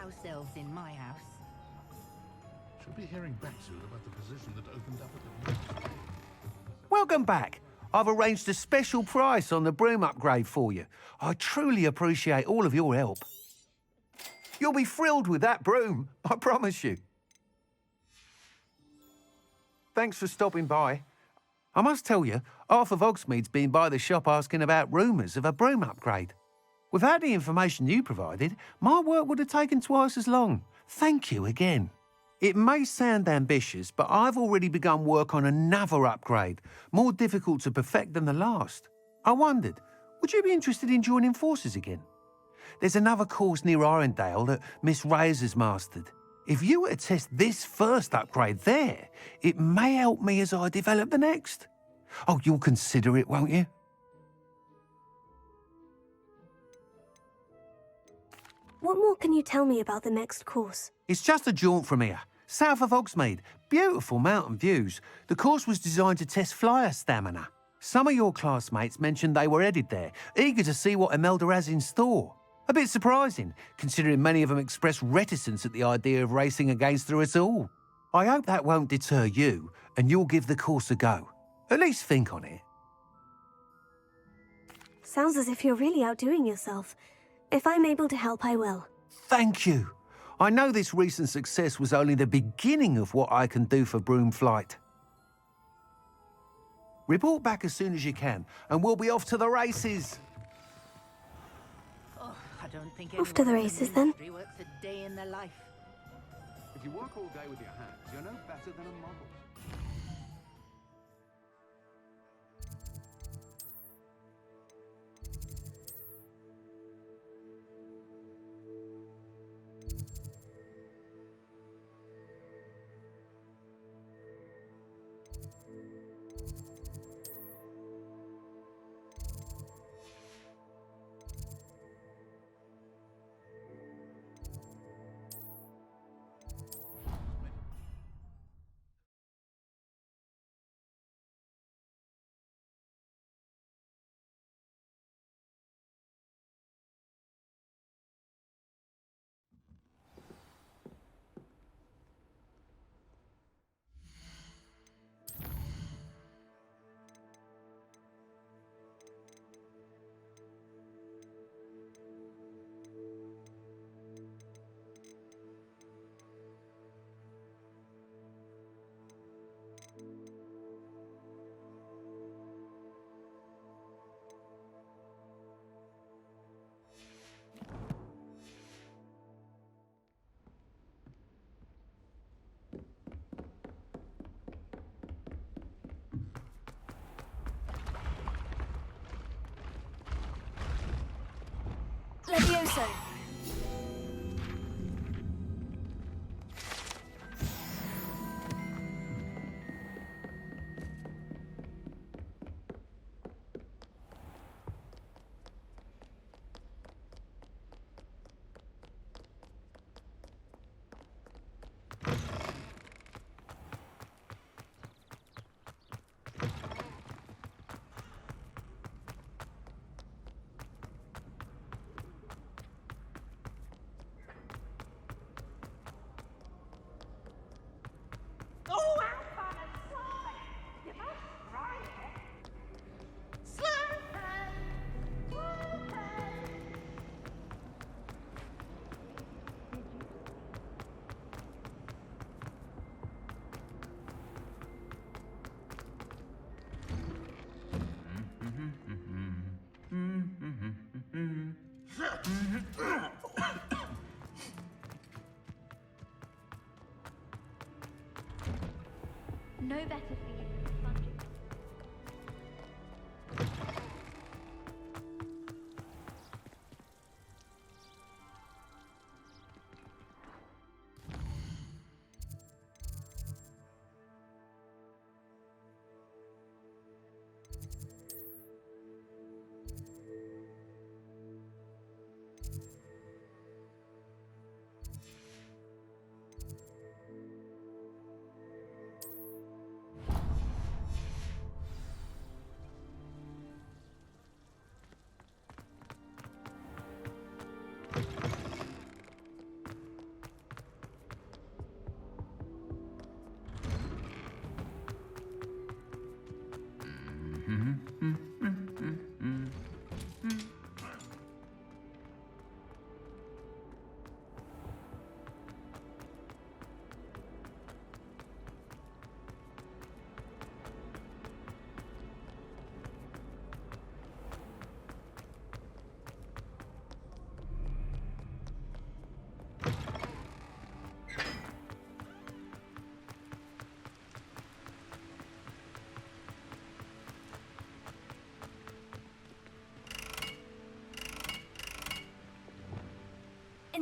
house elves in my house. Should be hearing back soon about the position that opened up at the... Welcome back. I've arranged a special price on the broom upgrade for you. I truly appreciate all of your help. You'll be thrilled with that broom, I promise you. Thanks for stopping by. I must tell you, half of Hogsmeade's been by the shop asking about rumours of a broom upgrade. Without the information you provided, my work would have taken twice as long. Thank you again. It may sound ambitious, but I've already begun work on another upgrade, more difficult to perfect than the last. I wondered, would you be interested in joining forces again? There's another course near Arendelle that Miss Reyes has mastered. If you were to test this first upgrade there, it may help me as I develop the next. Oh, you'll consider it, won't you? What more can you tell me about the next course? It's just a jaunt from here, south of Hogsmeade. Beautiful mountain views. The course was designed to test flyer stamina. Some of your classmates mentioned they were headed there, eager to see what Imelda has in store. A bit surprising, considering many of them expressed reticence at the idea of racing against her at all. I hope that won't deter you, and you'll give the course a go. At least think on it. Sounds as if you're really outdoing yourself. If I'm able to help, I will. Thank you. I know this recent success was only the beginning of what I can do for broom flight. Report back as soon as you can, and we'll be off to the races. Oh, I don't think Off to the anyone in races, then. industry works a day in their life. If you work all day with your hands, you're no better than a model. Levioso! No better feeling than sponging.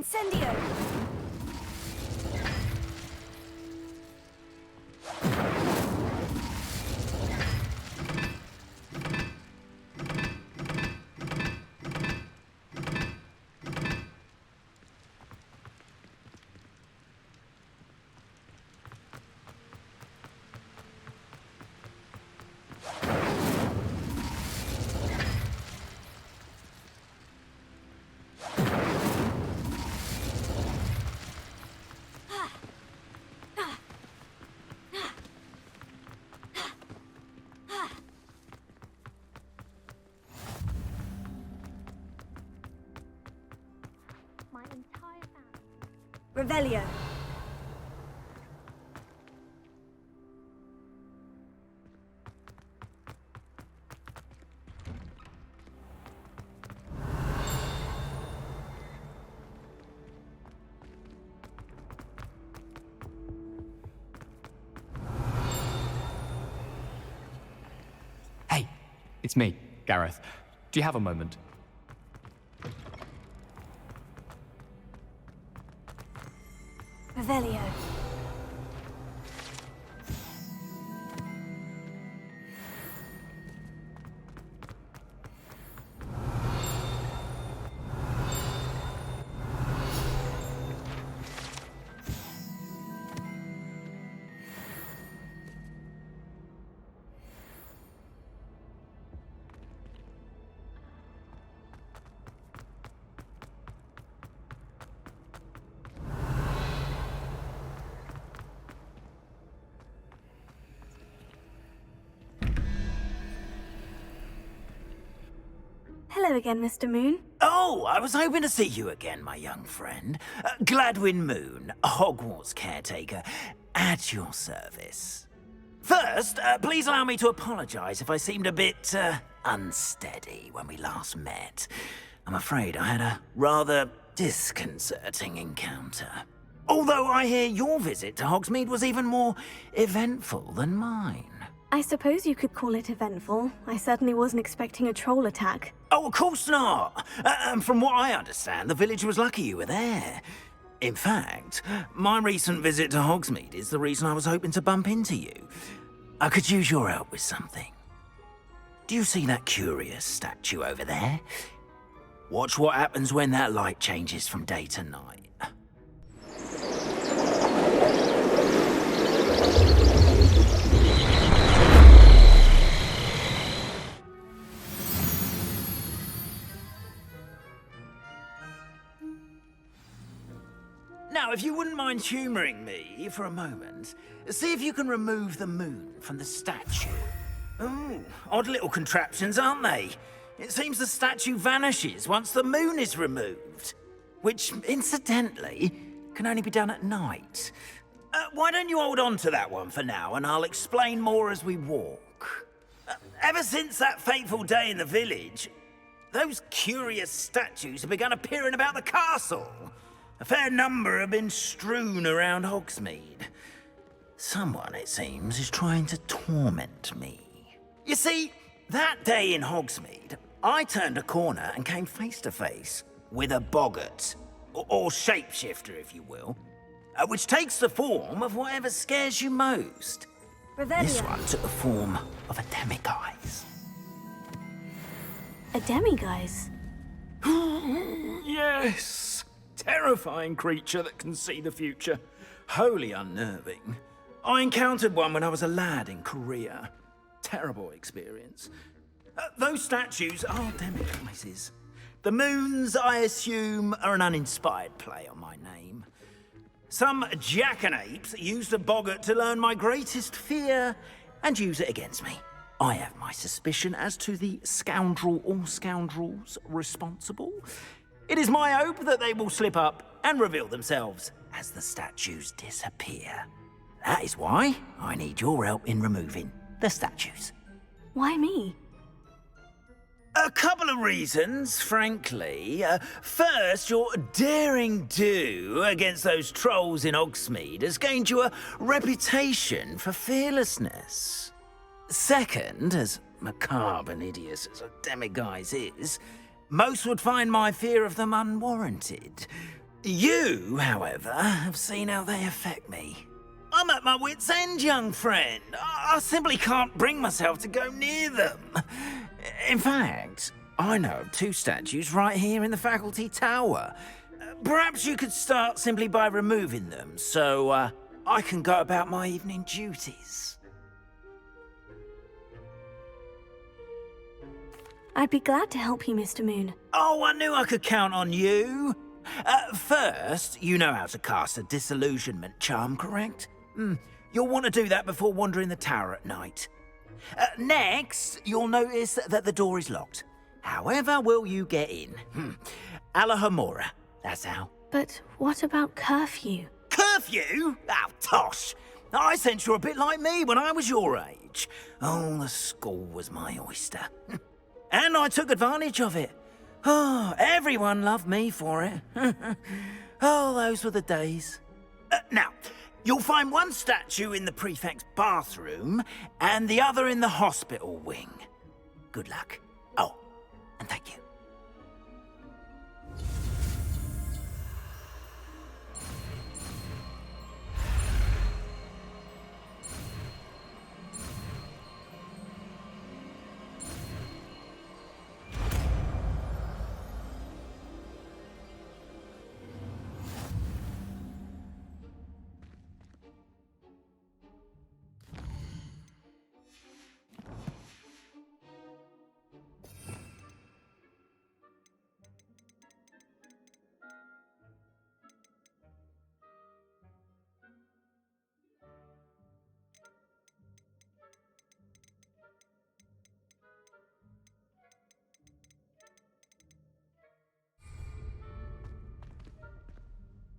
Incendio! My entire family. Revelio. Hey, it's me, Gareth. Do you have a moment? Revelio. Hello again, Mr. Moon. Oh, I was hoping to see you again, my young friend. Gladwin Moon, Hogwarts caretaker, at your service. First, please allow me to apologise if I seemed a bit, unsteady when we last met. I'm afraid I had a rather disconcerting encounter. Although I hear your visit to Hogsmeade was even more eventful than mine. I suppose you could call it eventful. I certainly wasn't expecting a troll attack. Oh, of course not. And from what I understand, the village was lucky you were there. In fact, my recent visit to Hogsmeade is the reason I was hoping to bump into you. I could use your help with something. Do you see that curious statue over there? Watch what happens when that light changes from day to night. Now, if you wouldn't mind humouring me for a moment, see if you can remove the moon from the statue. Ooh, odd little contraptions, aren't they? It seems the statue vanishes once the moon is removed. Which, incidentally, can only be done at night. Why don't you hold on to that one for now, and I'll explain more as we walk. Ever since that fateful day in the village, those curious statues have begun appearing about the castle. A fair number have been strewn around Hogsmeade. Someone, it seems, is trying to torment me. You see, that day in Hogsmeade, I turned a corner and came face to face with a boggart, or shapeshifter, if you will, which takes the form of whatever scares you most. Revelio. This one took the form of a demiguise. A demiguise? Yes! Terrifying creature that can see the future. Wholly unnerving. I encountered one when I was a lad in Korea. Terrible experience. Those statues are demiguises. The moons, I assume, are an uninspired play on my name. Some jackanapes used a boggart to learn my greatest fear and use it against me. I have my suspicion as to the scoundrel or scoundrels responsible. It is my hope that they will slip up and reveal themselves as the statues disappear. That is why I need your help in removing the statues. Why me? A couple of reasons, frankly. First, your daring do against those trolls in Hogsmeade has gained you a reputation for fearlessness. Second, as macabre and hideous as a demiguise is, most would find my fear of them unwarranted. You, however, have seen how they affect me. I'm at my wit's end, young friend. I simply can't bring myself to go near them. In fact, I know of 2 statues right here in the faculty tower. Perhaps you could start simply by removing them, so I can go about my evening duties. I'd be glad to help you, Mr. Moon. Oh, I knew I could count on you. First, you know how to cast a disillusionment charm, correct? You'll want to do that before wandering the tower at night. Next, you'll notice that the door is locked. However will you get in? Alahomora, that's how. But what about curfew? Curfew? Oh, tosh. I sense you're a bit like me when I was your age. Oh, the school was my oyster. And I took advantage of it. Oh, everyone loved me for it. Oh, those were the days. Now, you'll find one statue in the prefect's bathroom and the other in the hospital wing. Good luck. Oh, and thank you.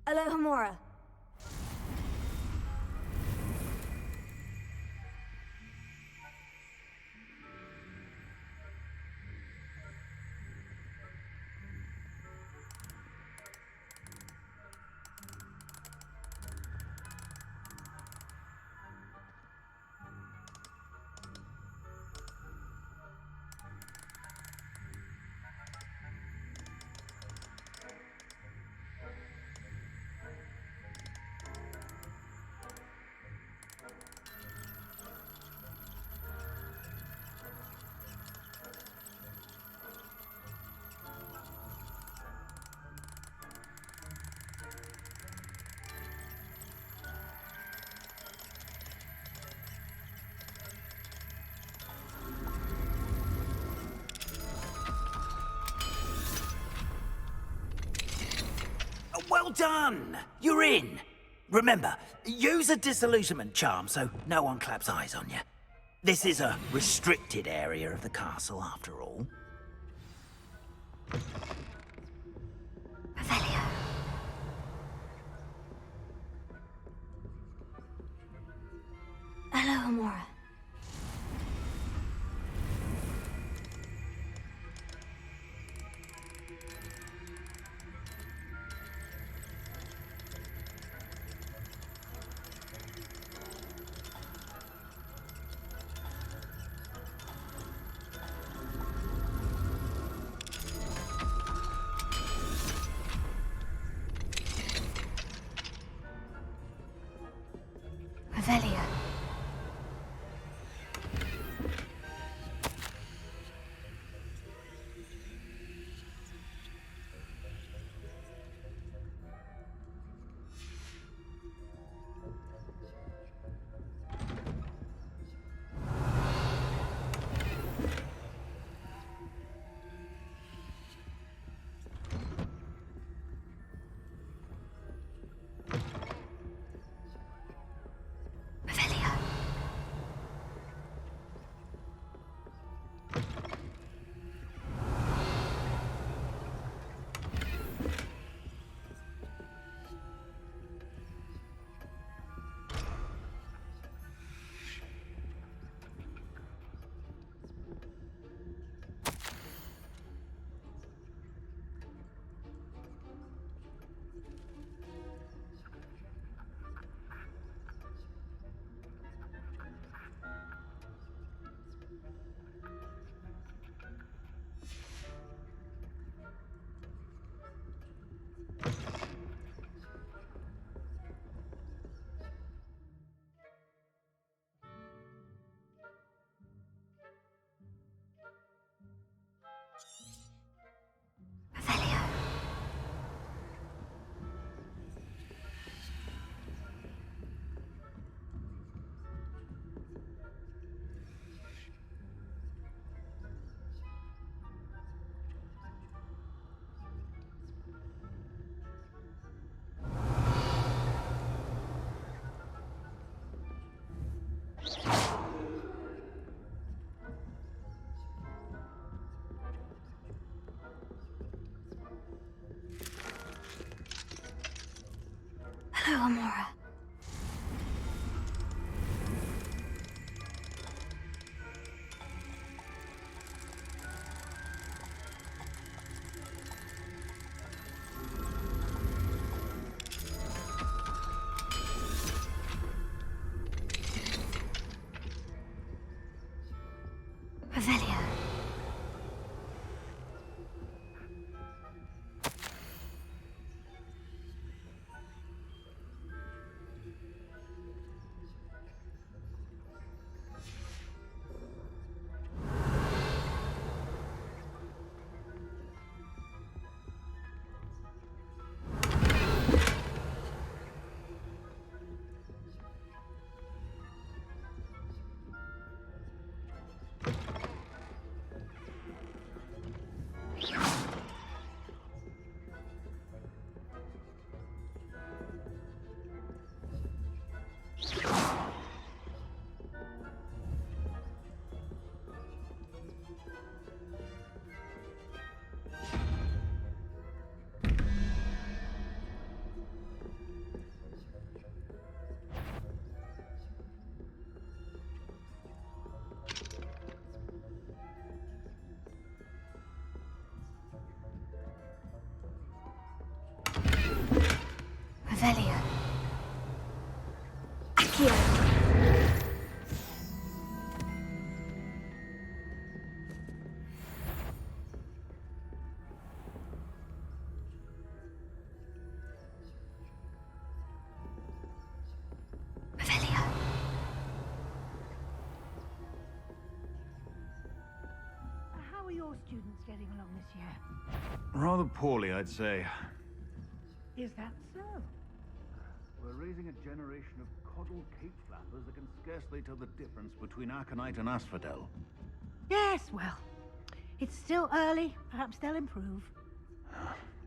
Alohomora. Well done! You're in. Remember, use a disillusionment charm so no one claps eyes on you. This is a restricted area of the castle, after all. Revelio. Alohomora. Revelio. Revelio. Hello, Amora. Revelio. Revelio. Accio. Revelio. How are your students getting along this year? Rather poorly, I'd say. Is that so? We're raising a generation of coddled cape flappers that can scarcely tell the difference between aconite and asphodel. Yes, well, it's still early. Perhaps they'll improve.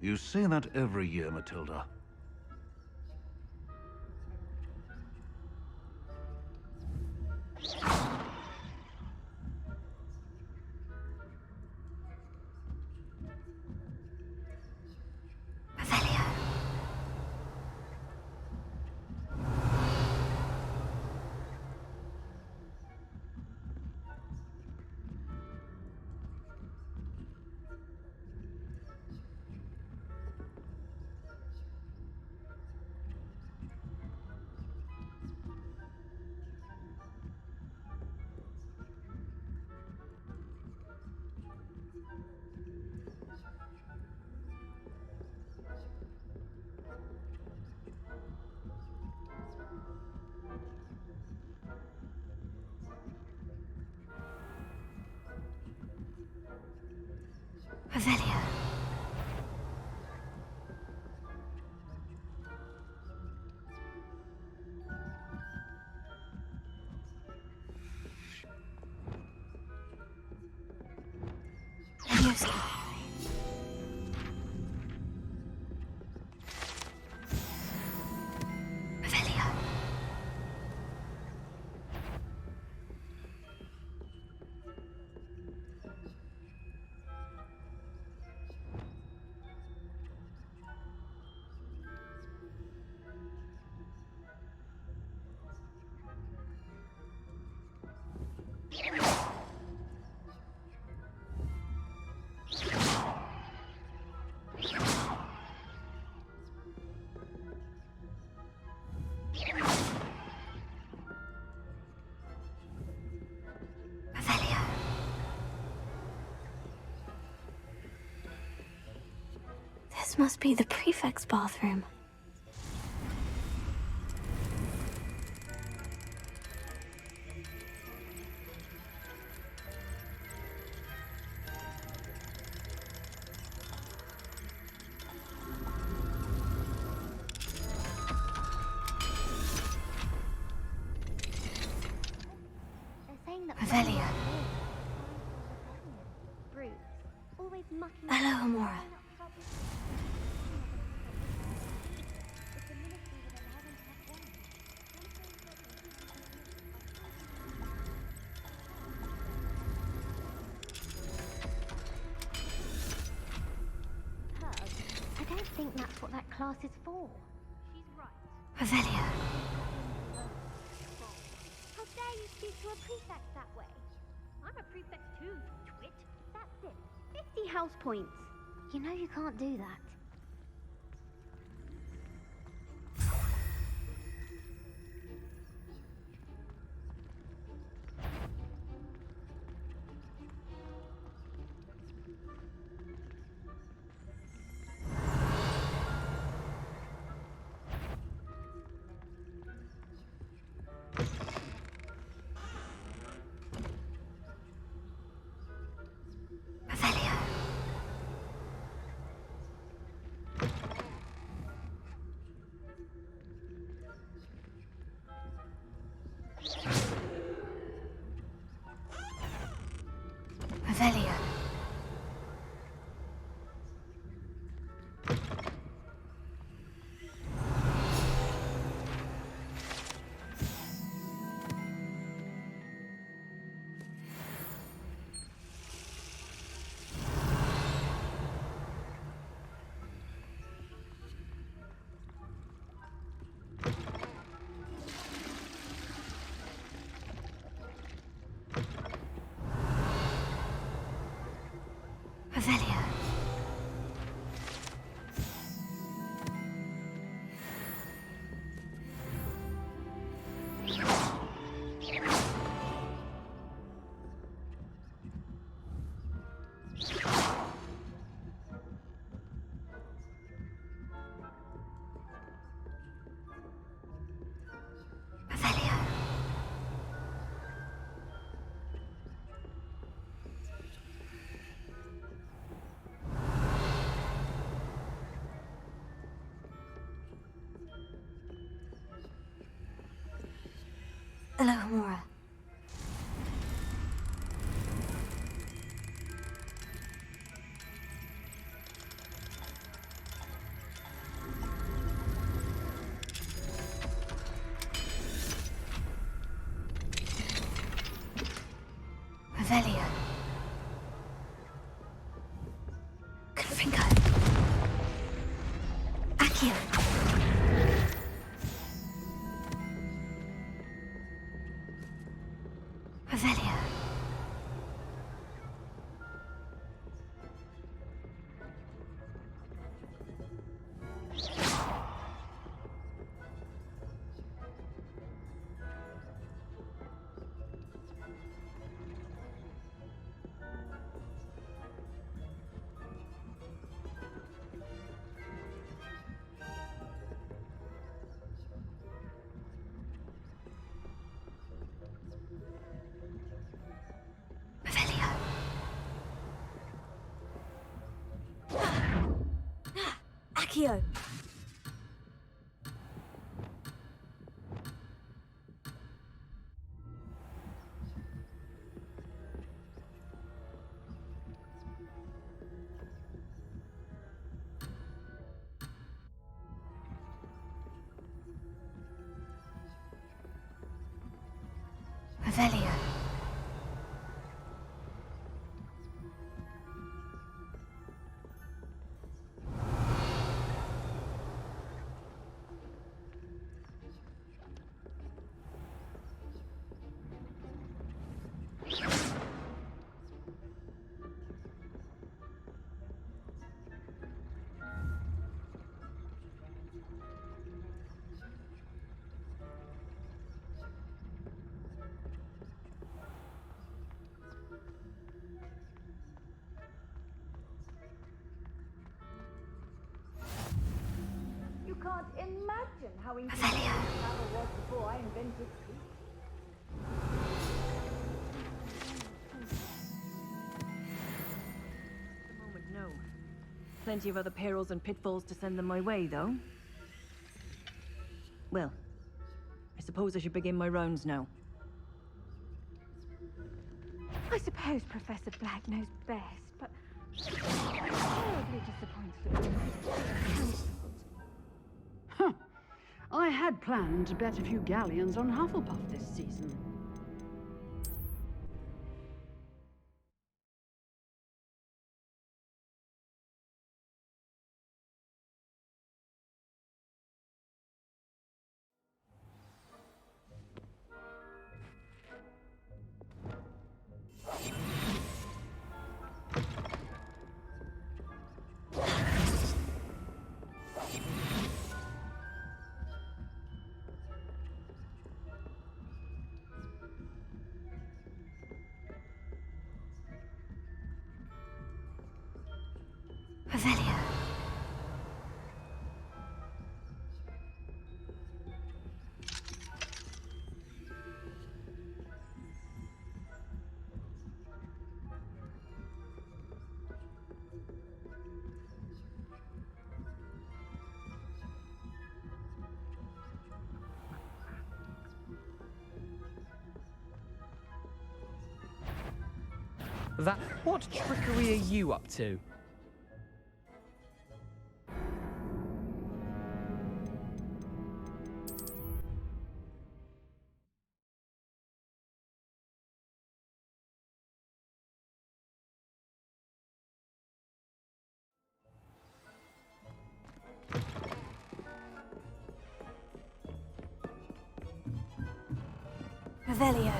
You say that every year, Matilda. Revelio. Revelio. Leviosa. Revelio. Revelio. This must be the prefect's bathroom. They're saying that Revelio. Brutes, always mucking. Hello, Amora. It's the ministry that allow them to have Pug, I don't think that's what that class is for. She's Revelio. How dare you speak to a prefect that way? I'm a prefect too, twit. That's it. 50 house points. You know you can't do that. Revelio. Revelio. Alohomora. Revelio. Confringo. Accio. Revelio. Accio. Revelio. Can't imagine how inconvenient travel was before I invented sleep. At the moment, no. Plenty of other perils and pitfalls to send them my way, though. Well, I suppose I should begin my rounds now. I suppose Professor Black knows best, but I'm terribly disappointed at I had planned to bet a few galleons on Hufflepuff this season. That what trickery are you up to? Revelio.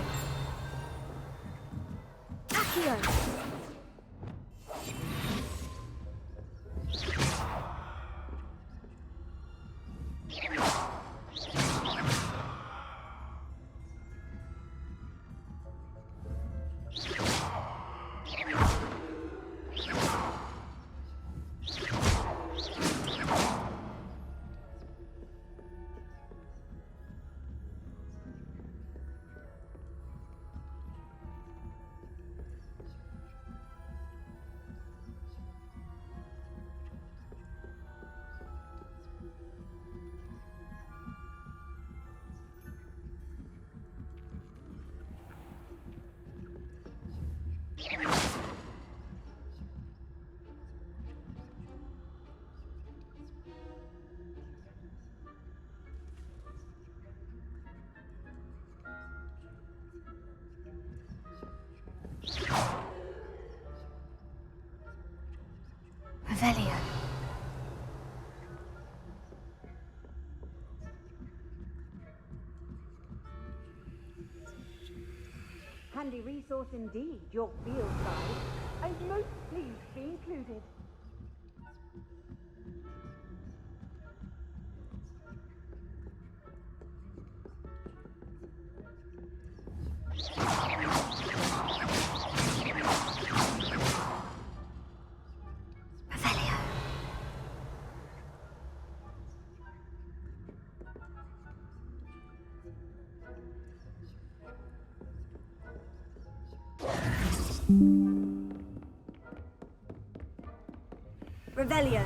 Accio. Revelio. Handy resource indeed, your field guide. I'm most pleased to be included. Revelio.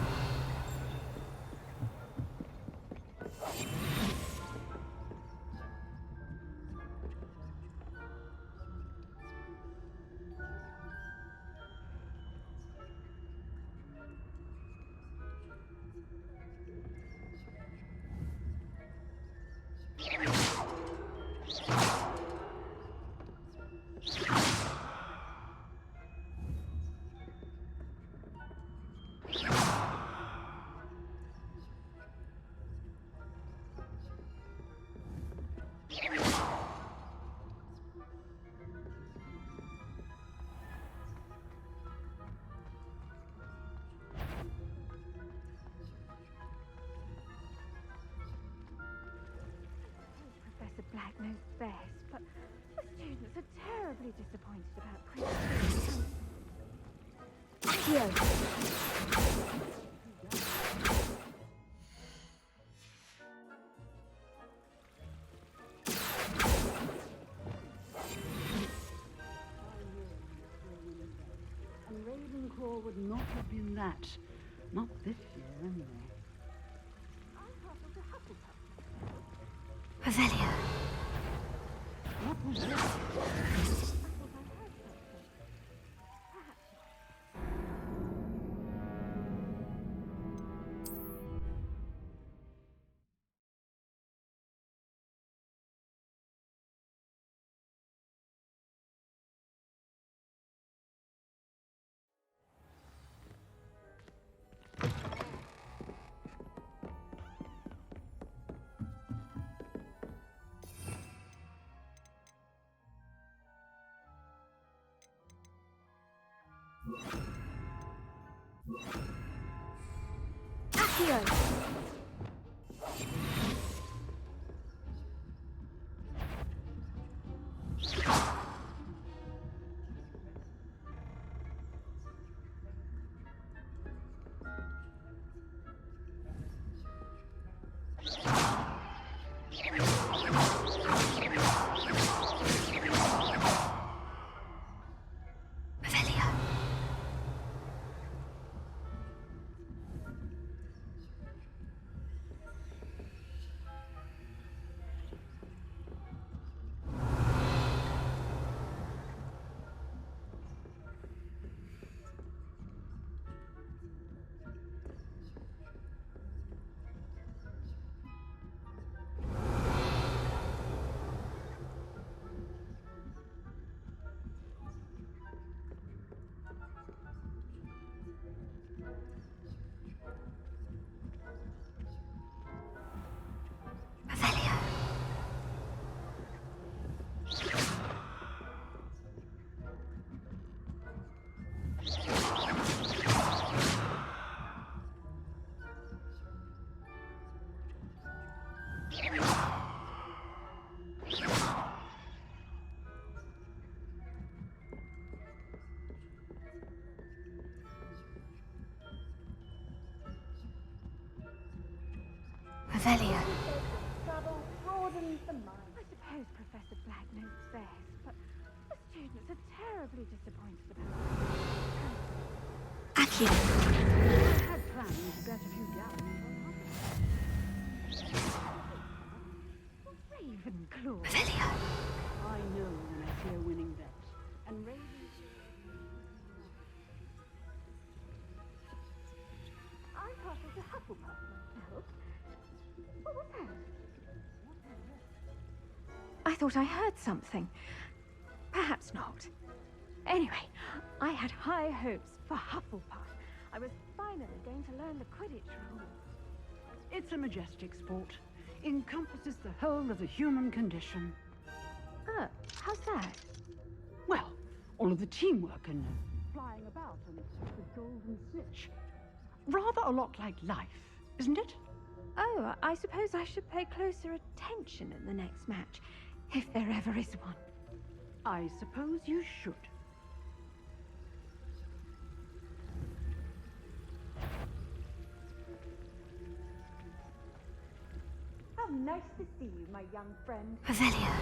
Professor Black knows best, but the students are terribly disappointed about Prince. Accio. And Ravenclaw would not have been that. Not this year, anyway. Revelio. What was that? Accio. Revelio. Travel broadens the mind. I suppose Professor Black knows best, but the students are terribly disappointed about it. Accio. I had planned to bet a few gallons on Hogwarts. Ravenclaw. Revelio. I know when I see a winning bet. And Ravenclaw... I partial to Hufflepuff myself. What was that? I thought I heard something. Perhaps not. Anyway, I had high hopes for Hufflepuff. I was finally going to learn the Quidditch rules. It's a majestic sport. Encompasses the whole of the human condition. How's that? Well, all of the teamwork and flying about and the golden snitch. Rather a lot like life, isn't it? Oh, I suppose I should pay closer attention in the next match, if there ever is one. I suppose you should. How nice to see you, my young friend. Revelio.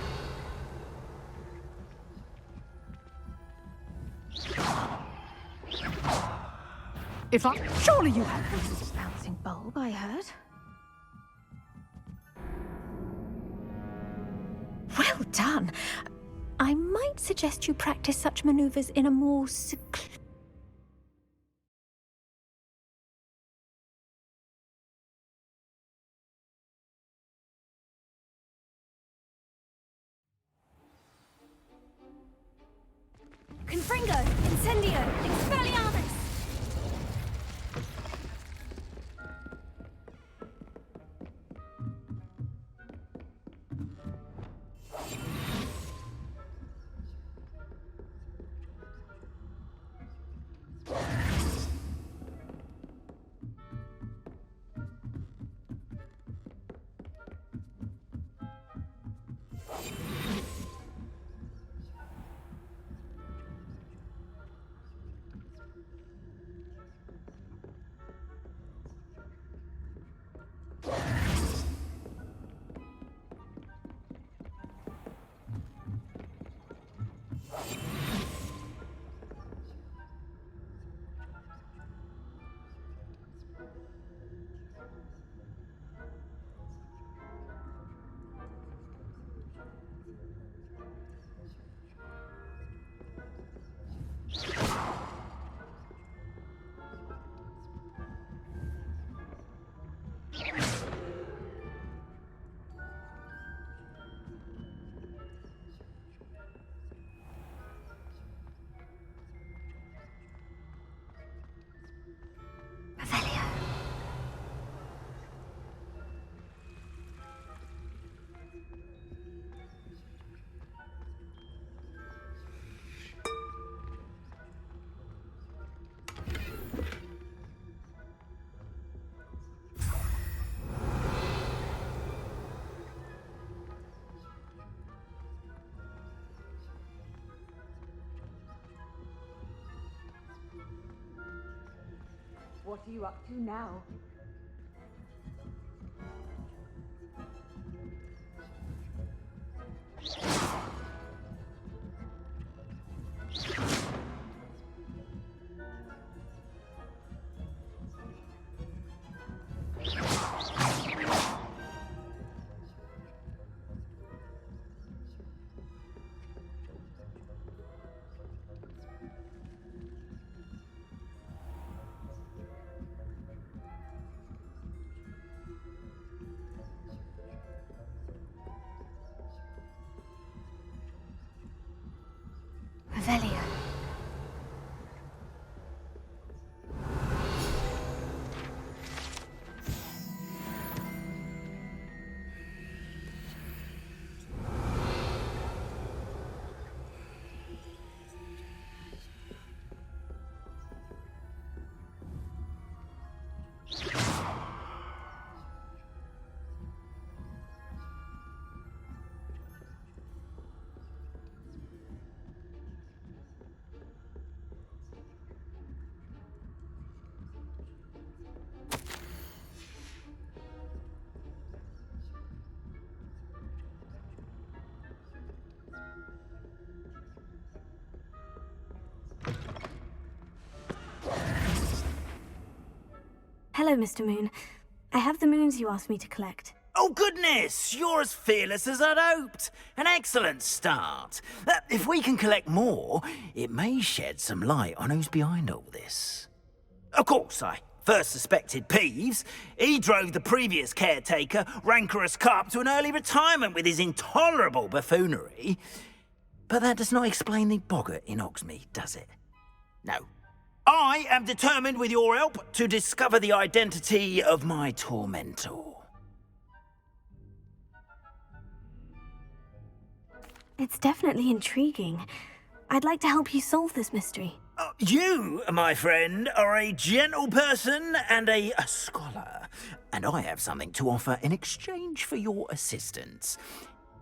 Surely you have... Bouncing bulb, I heard. Well done. I might suggest you practice such maneuvers in a more Confringo, Incendio, Expelliarmus! What are you up to now? Revelio. Hello, Mr. Moon. I have the moons you asked me to collect. Oh, goodness! You're as fearless as I'd hoped. An excellent start. If we can collect more, it may shed some light on who's behind all this. Of course, I first suspected Peeves. He drove the previous caretaker, Rancorous Carp, to an early retirement with his intolerable buffoonery. But that does not explain the boggart in Hogsmeade, does it? No. I am determined, with your help, to discover the identity of my tormentor. It's definitely intriguing. I'd like to help you solve this mystery. You, my friend, are a gentle person and a scholar, and I have something to offer in exchange for your assistance.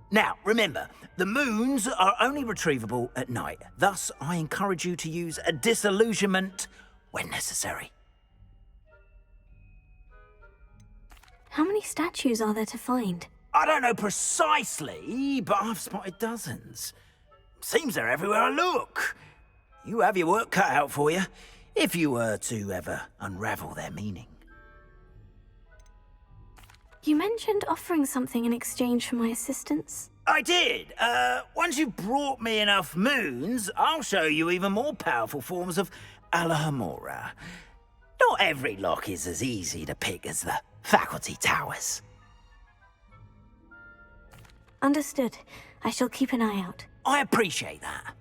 Now, remember, the moons are only retrievable at night. Thus, I encourage you to use a disillusionment when necessary. How many statues are there to find? I don't know precisely, but I've spotted dozens. Seems they're everywhere I look. You have your work cut out for you, if you were to ever unravel their meaning. You mentioned offering something in exchange for my assistance. I did. Once you've brought me enough moons, I'll show you even more powerful forms of Alohomora. Not every lock is as easy to pick as the faculty towers. Understood. I shall keep an eye out. I appreciate that.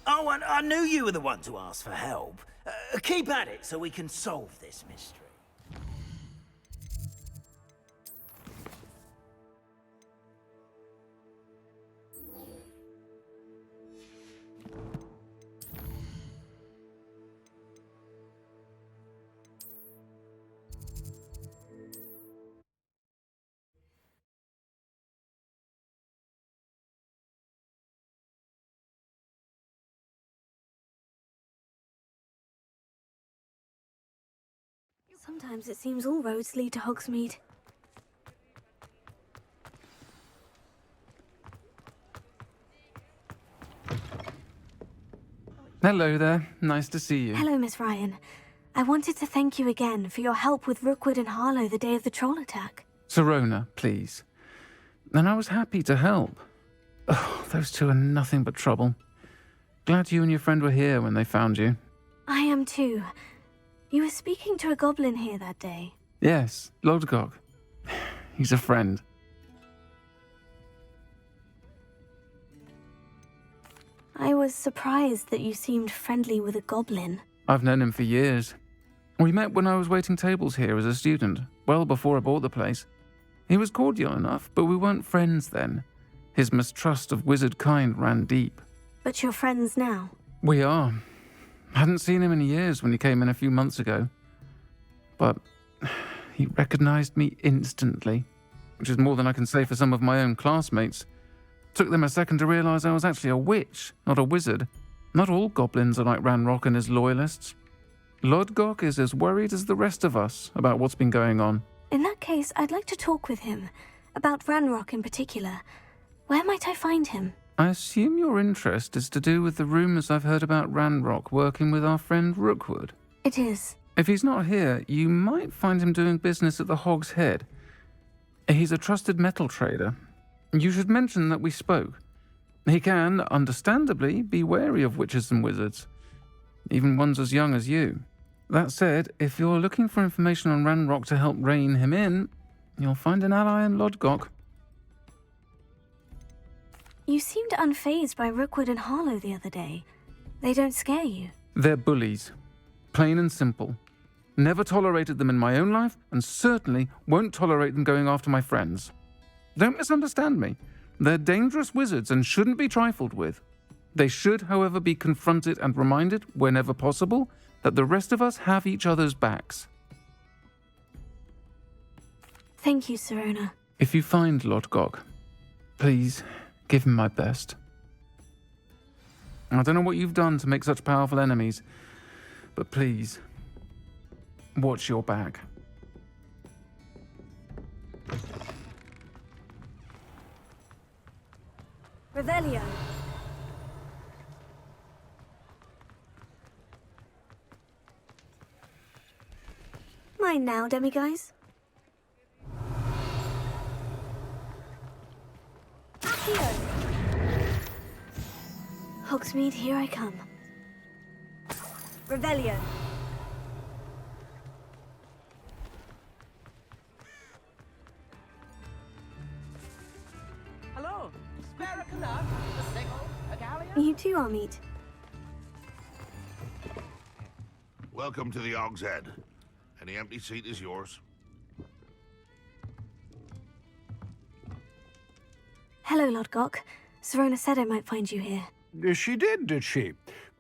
Oh, and I knew you were the one to ask for help. Keep at it so we can solve this mystery. Sometimes it seems all roads lead to Hogsmeade. Hello there. Nice to see you. Hello, Miss Ryan. I wanted to thank you again for your help with Rookwood and Harlow the day of the troll attack. Sirona, please. And I was happy to help. Oh, those two are nothing but trouble. Glad you and your friend were here when they found you. I am too. You were speaking to a goblin here that day. Yes, Lodgok. He's a friend. I was surprised that you seemed friendly with a goblin. I've known him for years. We met when I was waiting tables here as a student, well before I bought the place. He was cordial enough, but we weren't friends then. His mistrust of wizard kind ran deep. But you're friends now? We are. Hadn't seen him in years when he came in a few months ago. But he recognized me instantly, which is more than I can say for some of my own classmates. Took them a second to realize I was actually a witch, not a wizard. Not all goblins are like Ranrock and his loyalists. Lodgok is as worried as the rest of us about what's been going on. In that case, I'd like to talk with him. About Ranrock in particular. Where might I find him? I assume your interest is to do with the rumors I've heard about Ranrock working with our friend Rookwood. It is. If he's not here, you might find him doing business at the Hog's Head. He's a trusted metal trader. You should mention that we spoke. He can, understandably, be wary of witches and wizards, even ones as young as you. That said, if you're looking for information on Ranrock to help rein him in, you'll find an ally in Lodgok. You seemed unfazed by Rookwood and Harlow the other day. They don't scare you. They're bullies. Plain and simple. Never tolerated them in my own life, and certainly won't tolerate them going after my friends. Don't misunderstand me. They're dangerous wizards and shouldn't be trifled with. They should, however, be confronted and reminded, whenever possible, that the rest of us have each other's backs. Thank you, Sirona. If you find Lodgok, please give him my best. I don't know what you've done to make such powerful enemies, but please, watch your back. Revelio. mine now, demiguys. Accio! Hogsmeade, here I come. Revelio. Hello. Spare a canuck, a single, a galleon. You too, Armeet. Welcome to the Og's Head. Any empty seat is yours. Hello, Lodgok. Serona said I might find you here. She did she?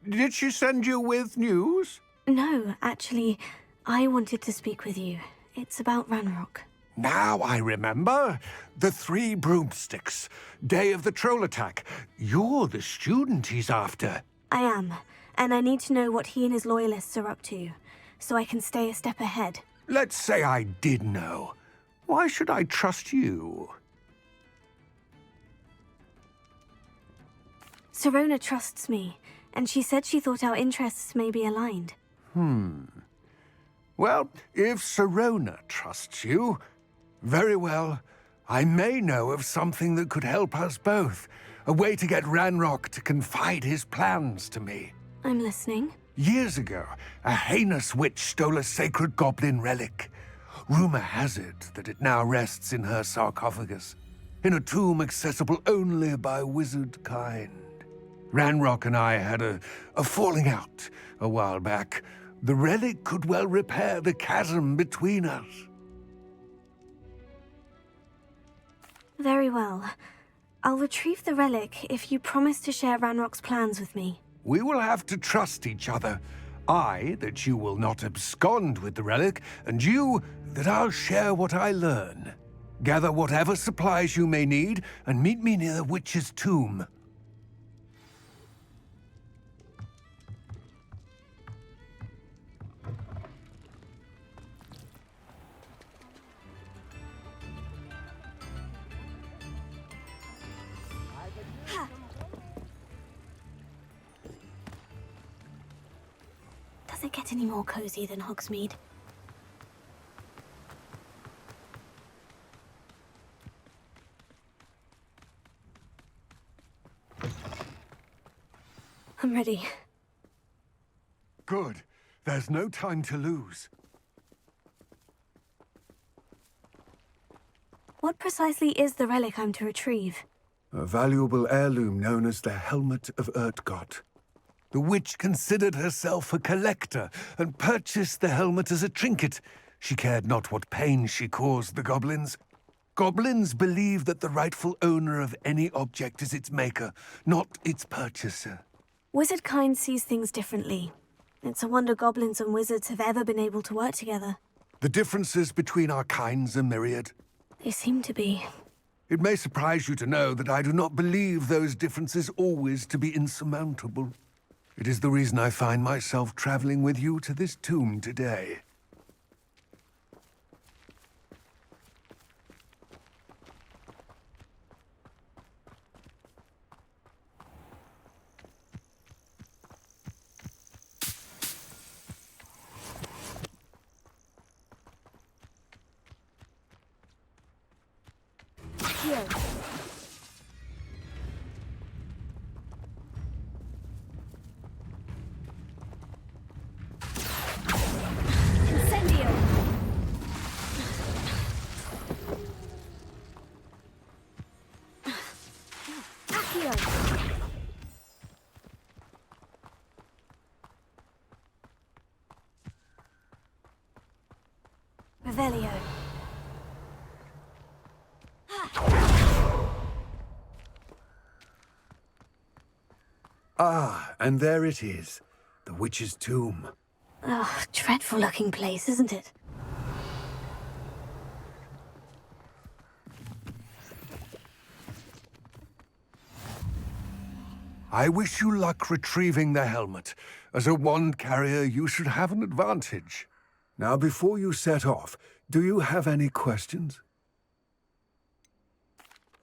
Did she send you with news? No, actually, I wanted to speak with you. It's about Ranrock. Now I remember. The 3 broomsticks. Day of the troll attack. You're the student he's after. I am, and I need to know what he and his loyalists are up to, so I can stay a step ahead. Let's say I did know. Why should I trust you? Serona trusts me, and she said she thought our interests may be aligned. Well, if Serona trusts you, very well. I may know of something that could help us both. A way to get Ranrock to confide his plans to me. I'm listening. Years ago, a heinous witch stole a sacred goblin relic. Rumor has it that it now rests in her sarcophagus, in a tomb accessible only by wizard kind. Ranrock and I had a falling out a while back. The relic could well repair the chasm between us. Very well. I'll retrieve the relic if you promise to share Ranrock's plans with me. We will have to trust each other. I, that you will not abscond with the relic, and you, that I'll share what I learn. Gather whatever supplies you may need, and meet me near the witch's tomb. Does it get any more cozy than Hogsmeade? I'm ready. Good. There's no time to lose. What precisely is the relic I'm to retrieve? A valuable heirloom known as the Helmet of Urtkot. The witch considered herself a collector and purchased the helmet as a trinket. She cared not what pain she caused the goblins. Goblins believe that the rightful owner of any object is its maker, not its purchaser. Wizard kind sees things differently. It's a wonder goblins and wizards have ever been able to work together. The differences between our kinds are myriad. They seem to be. It may surprise you to know that I do not believe those differences always to be insurmountable. It is the reason I find myself traveling with you to this tomb today. Here. Incendio. Accio. Revelio. Ah, and there it is, the witch's tomb. Oh, dreadful looking place, isn't it? I wish you luck retrieving the helmet. As a wand carrier, you should have an advantage. Now, before you set off, do you have any questions?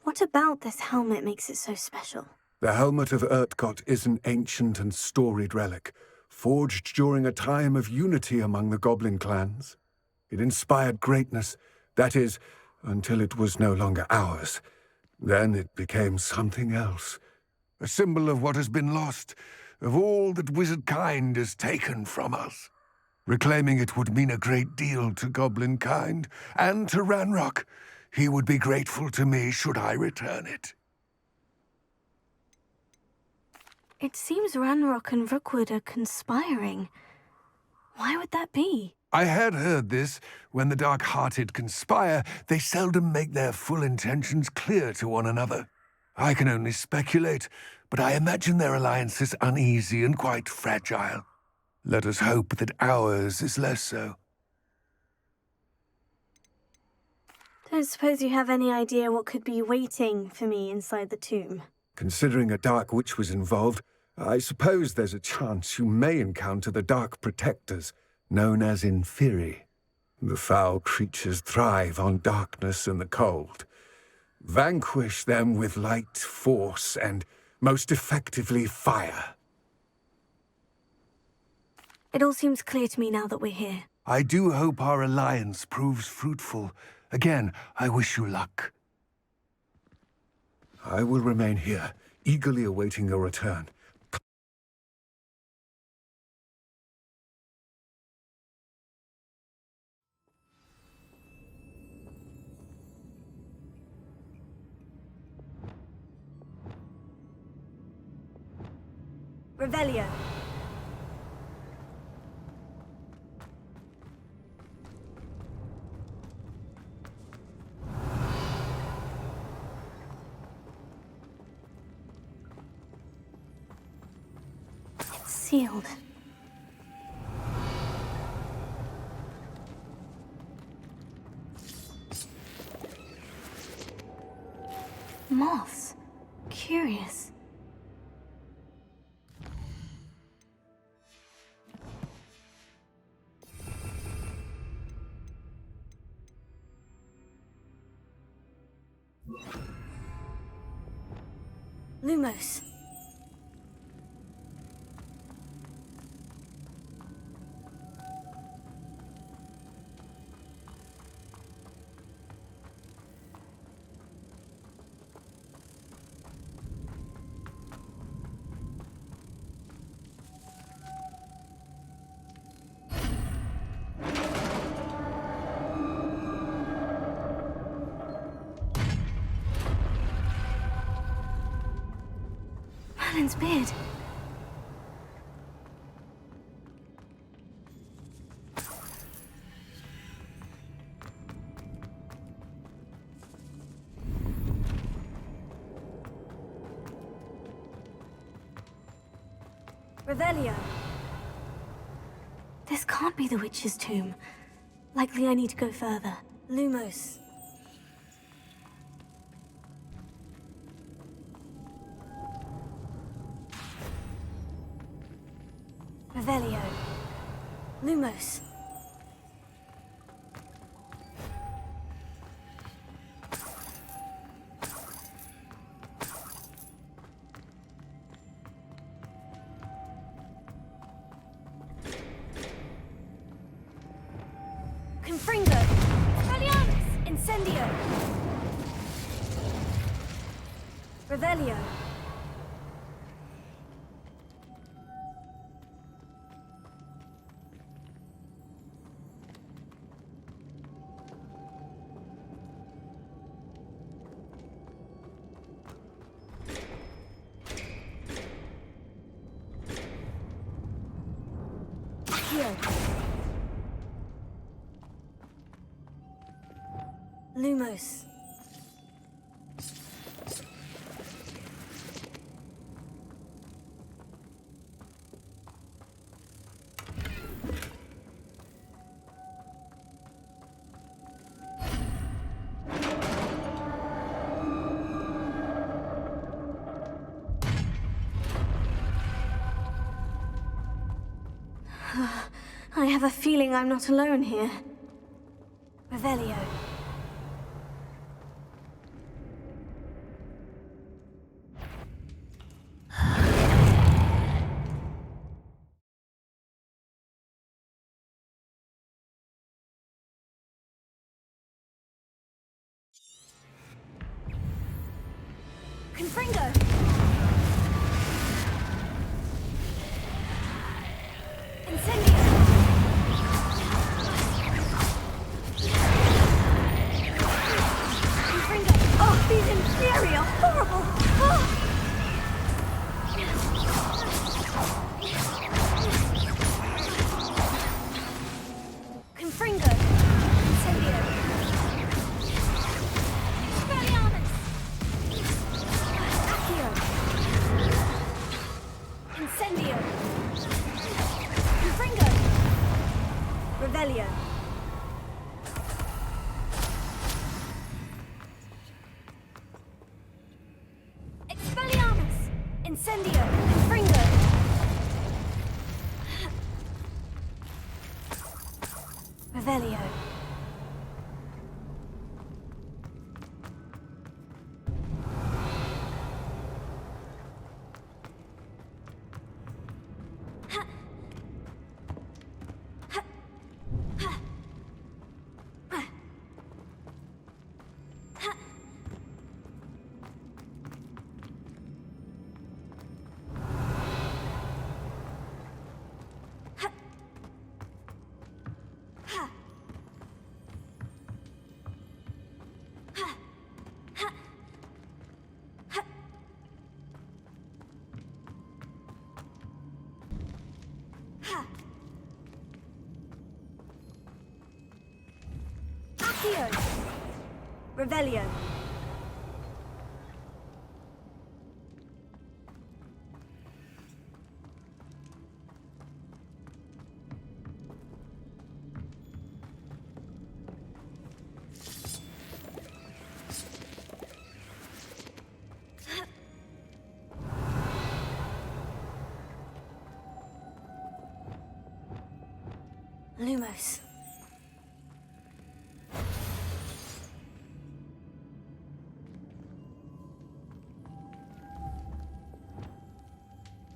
What about this helmet makes it so special? The Helmet of Urtkot is an ancient and storied relic, forged during a time of unity among the goblin clans. It inspired greatness, that is, until it was no longer ours. Then it became something else. A symbol of what has been lost, of all that wizard kind has taken from us. Reclaiming it would mean a great deal to goblin kind, and to Ranrock. He would be grateful to me should I return it. It seems Ranrock and Rookwood are conspiring. Why would that be? I had heard this. When the dark-hearted conspire, they seldom make their full intentions clear to one another. I can only speculate, but I imagine their alliance is uneasy and quite fragile. Let us hope that ours is less so. Don't suppose you have any idea what could be waiting for me inside the tomb? Considering a dark witch was involved, I suppose there's a chance you may encounter the Dark Protectors, known as Inferi. The foul creatures thrive on darkness and the cold. Vanquish them with light, force, and, most effectively, fire. It all seems clear to me now that we're here. I do hope our alliance proves fruitful. Again, I wish you luck. I will remain here, eagerly awaiting your return. Revelio. It's sealed. Moths. Curious. Lumos. Merlin's beard. Revelio. This can't be the witch's tomb. Likely I need to go further. Lumos. Revelio. Lumos. Confringo. Expelliarmus. Incendio. Revelio. Lumos. I have a feeling I'm not alone here. Revelio. Confringo! Incendio! Confringo! Oh, these inferi are horrible! Oh. Confringo! Incendio! Expelliarmus! Accio! Incendio! Confringo! Revelio! Expelliarmus! Incendio! Confringo! Revelio. Accio. Revelio. Lumos.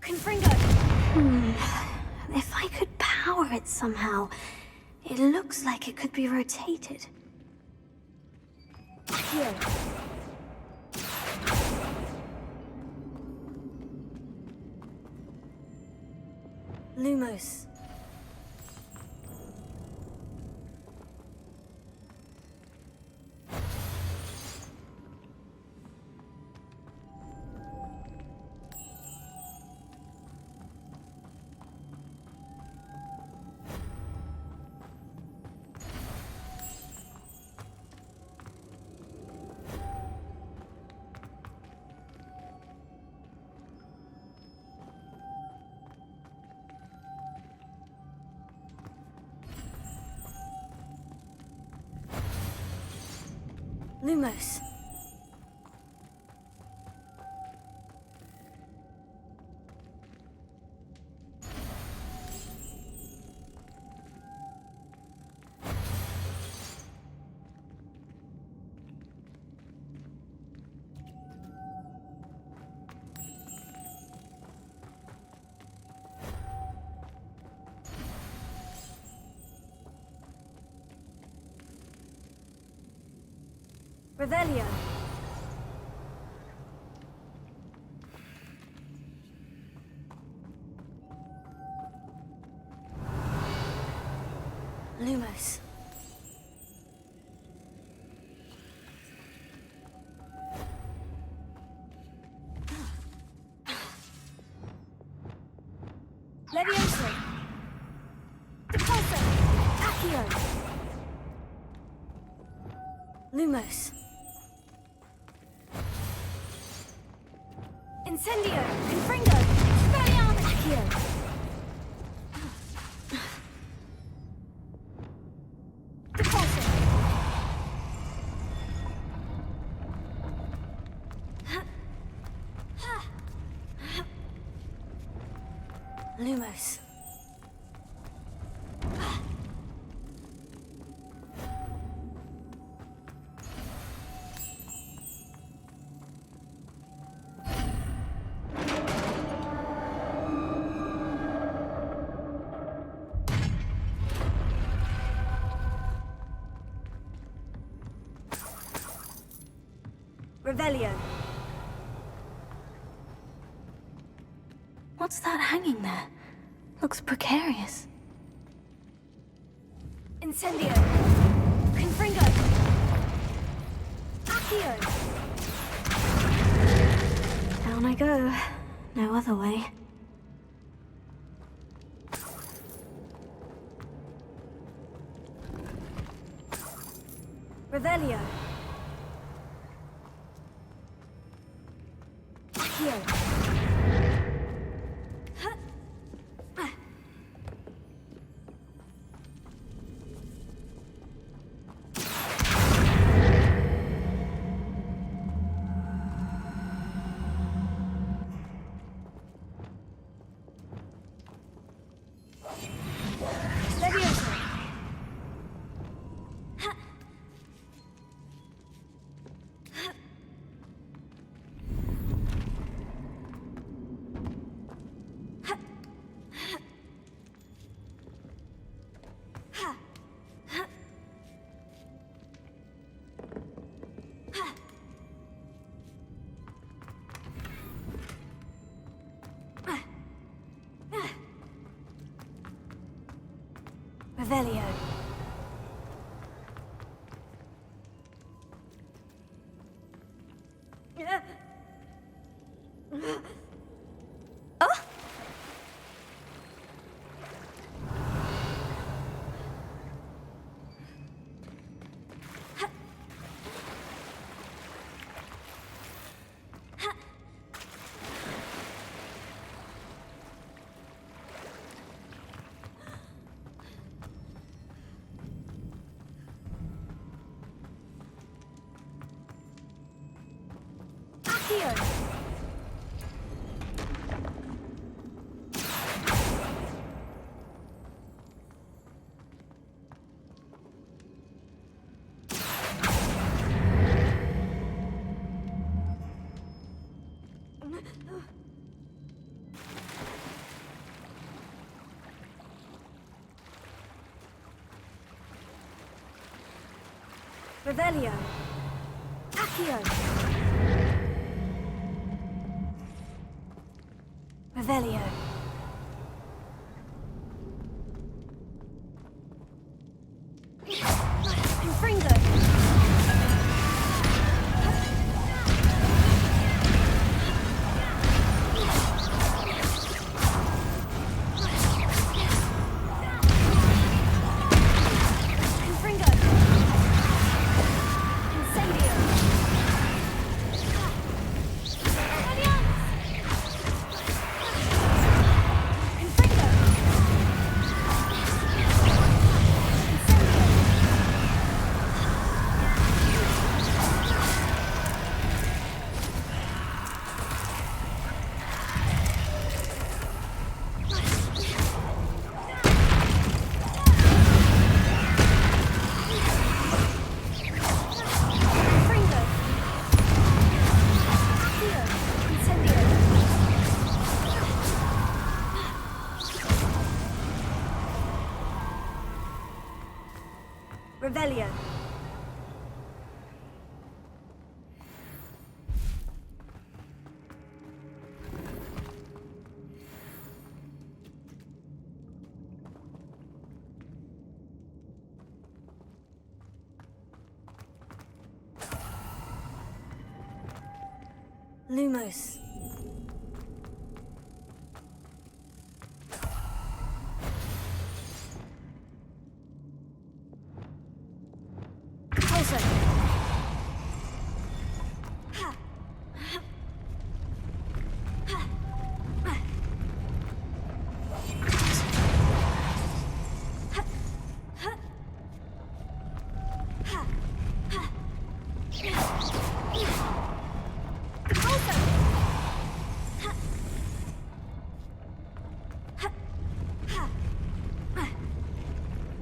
Confringo. If I could power it somehow, it looks like it could be rotated. Here. Lumos. Lumos. Revelio. Lumos. Levioso. Depulso. Accio. Lumos. Incendio! Confringo! Expelliarmus! Accio! Depulso! Lumos. Revelio. What's that hanging there? Looks precarious. Incendio! Confringo! Accio! Down I go. No other way. Revelio! Accio! Revelio. Oh! Revelio. Accio. Revelio. Confringo. Revelio. Lumos.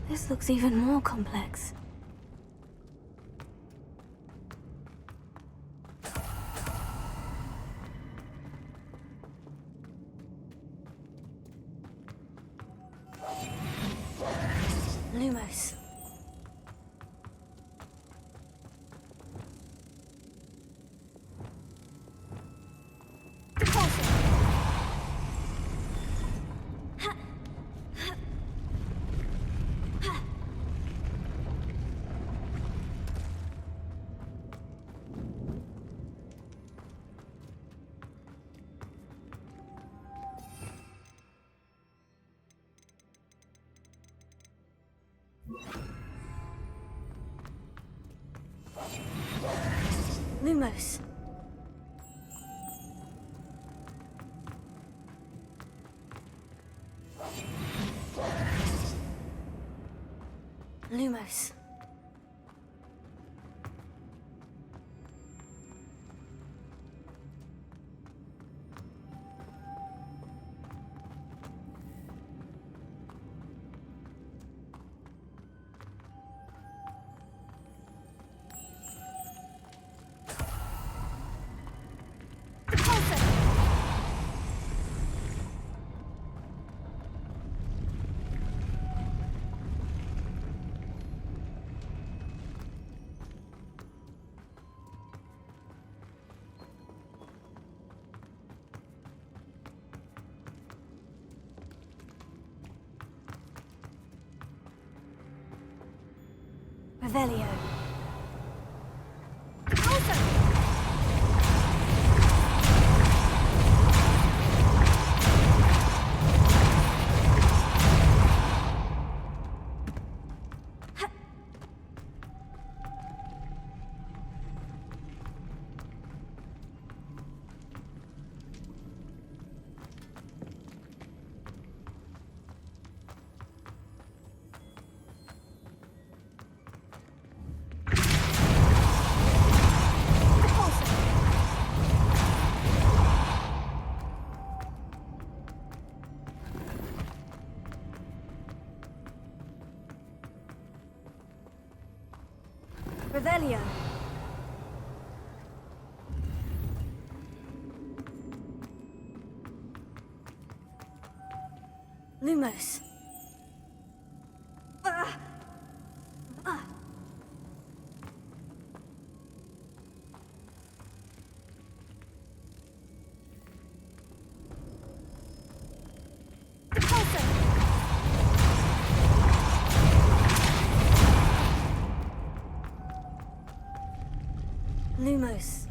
This looks even more complex. Lumos. Lumos. Lumos. Revelio. Revelio. Lumos. Lumos.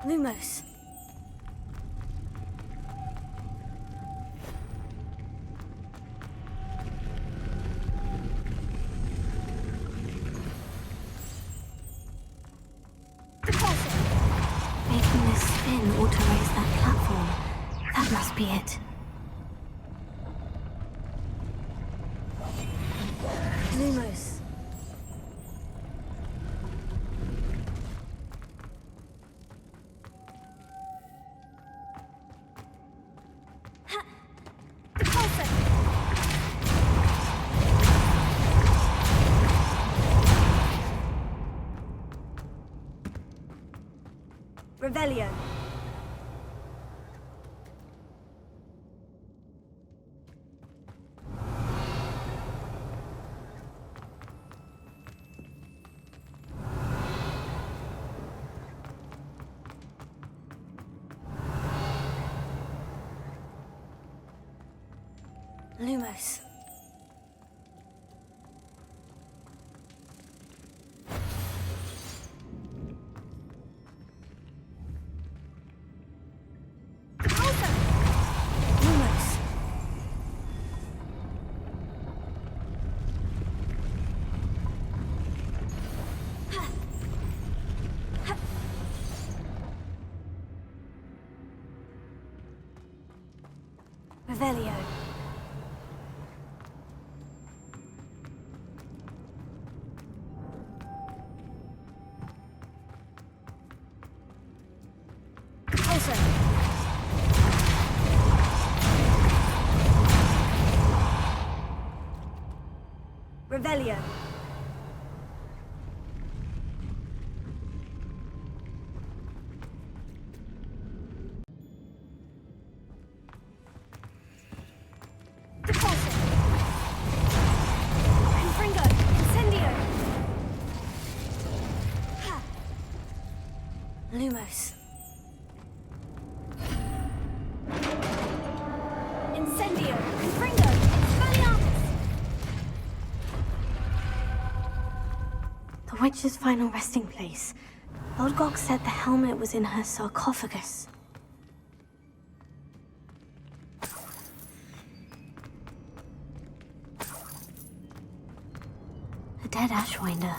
Lumos. Making this spin ought to raise that platform. That must be it. Lumos. Revelio. Lumos. Revelio. Revelio. Confringo. Incendio. close. Incendio! Confringo! Expelliarmus! The witch's final resting place. Lodgok said the helmet was in her sarcophagus. A dead Ashwinder.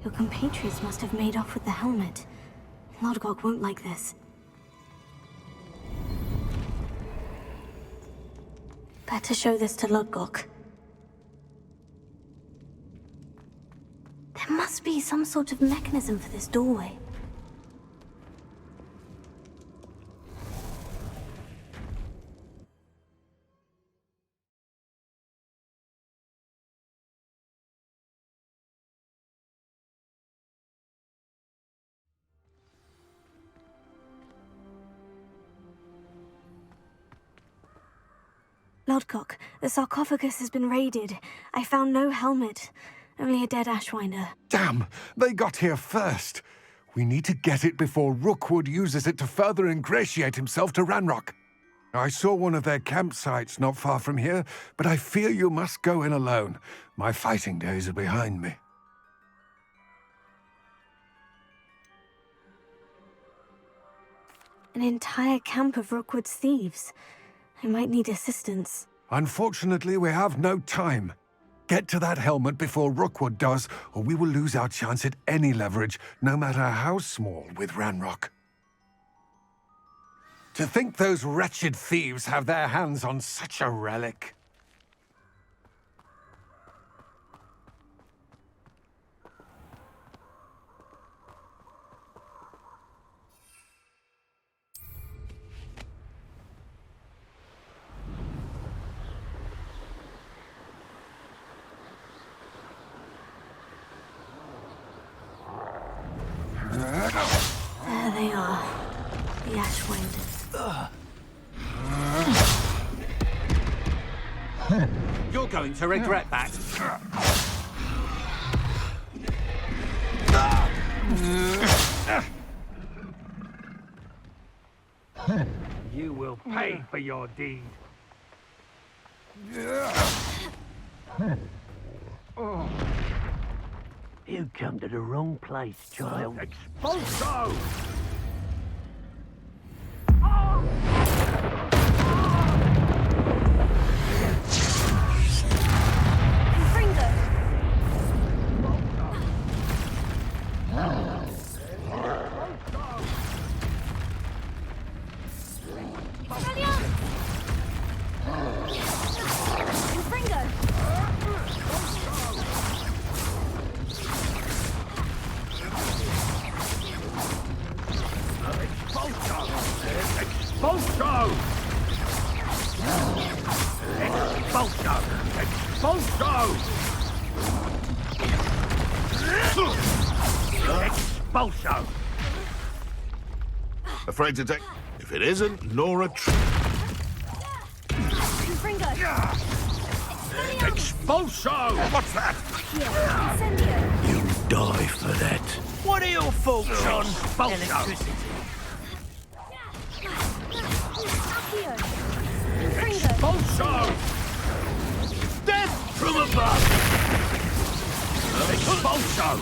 Your compatriots must have made off with the helmet. Lodgok won't like this. Better show this to Lodgok. There must be some sort of mechanism for this doorway. Lodgok, the sarcophagus has been raided. I found no helmet, only a dead Ashwinder. Damn! They got here first. We need to get it before Rookwood uses it to further ingratiate himself to Ranrock. I saw one of their campsites not far from here, but I fear you must go in alone. My fighting days are behind me. An entire camp of Rookwood's thieves. I might need assistance. Unfortunately, we have no time. Get to that helmet before Rookwood does, or we will lose our chance at any leverage, no matter how small, with Ranrock. To think those wretched thieves have their hands on such a relic. There they are. The Ashwinders. You're going to regret that. You will pay for your deed. You come to the wrong place, child. Expulso! Expulso! Afraid to take... If it isn't, Nora... Expulso! What's that? You die for that. What are your thoughts on electricity? Expulso! Death from above! Expulso!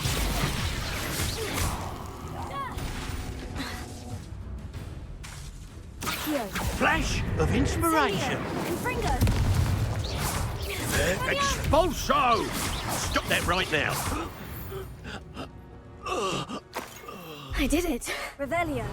Flash of inspiration. Expulso! Stop that right now. I did it. Revelio.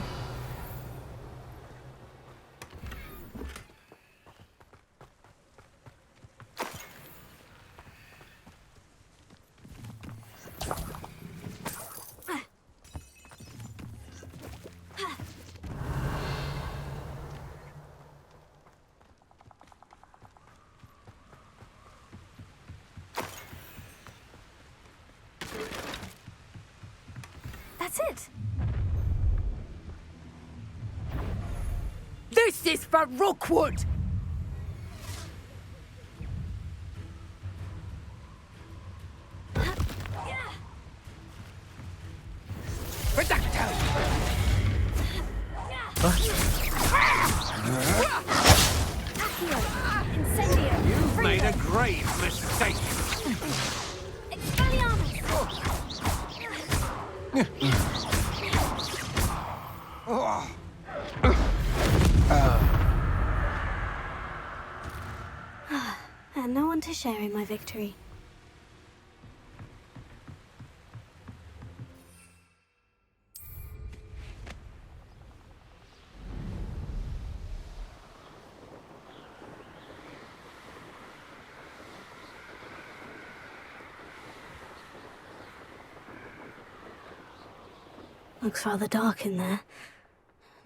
That's it. This is for Rookwood! You've made a grave mistake. And no one to share in my victory. Looks rather dark in there.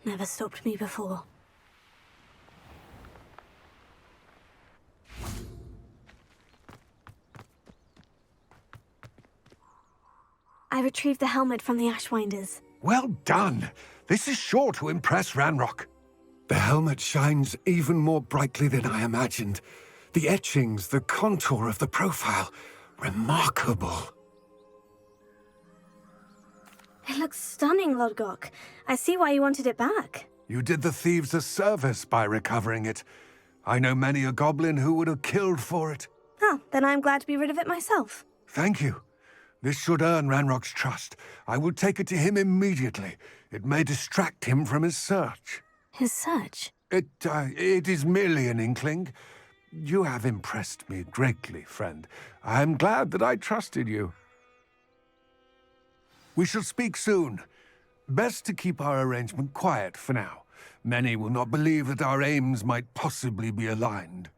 Never stopped me before. I retrieved the helmet from the Ashwinders. Well done. This is sure to impress Ranrock. The helmet shines even more brightly than I imagined. The etchings, the contour of the profile. Remarkable. It looks stunning, Lodgok. I see why you wanted it back. You did the thieves a service by recovering it. I know many a goblin who would have killed for it. Oh, then I'm glad to be rid of it myself. Thank you. This should earn Ranrock's trust. I will take it to him immediately. It may distract him from his search. His search? It is merely an inkling. You have impressed me greatly, friend. I am glad that I trusted you. We shall speak soon. Best to keep our arrangement quiet for now. Many will not believe that our aims might possibly be aligned.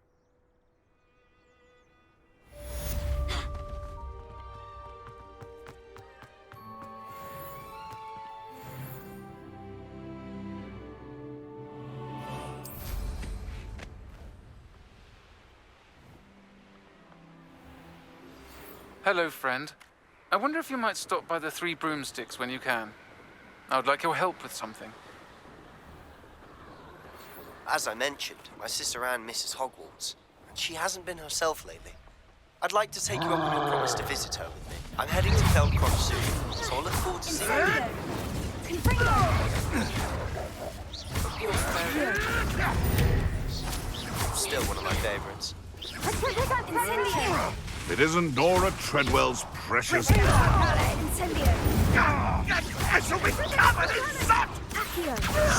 Hello, friend. I wonder if you might stop by the Three Broomsticks when you can. I would like your help with something. As I mentioned, my sister Anne misses Hogwarts, and she hasn't been herself lately. I'd like to take you up on your promise to visit her with me. I'm heading to Feldcroft soon, so I'll look forward to seeing you. Still one of my favorites. It isn't Dora Treadwell's precious... I shall be covered in soot!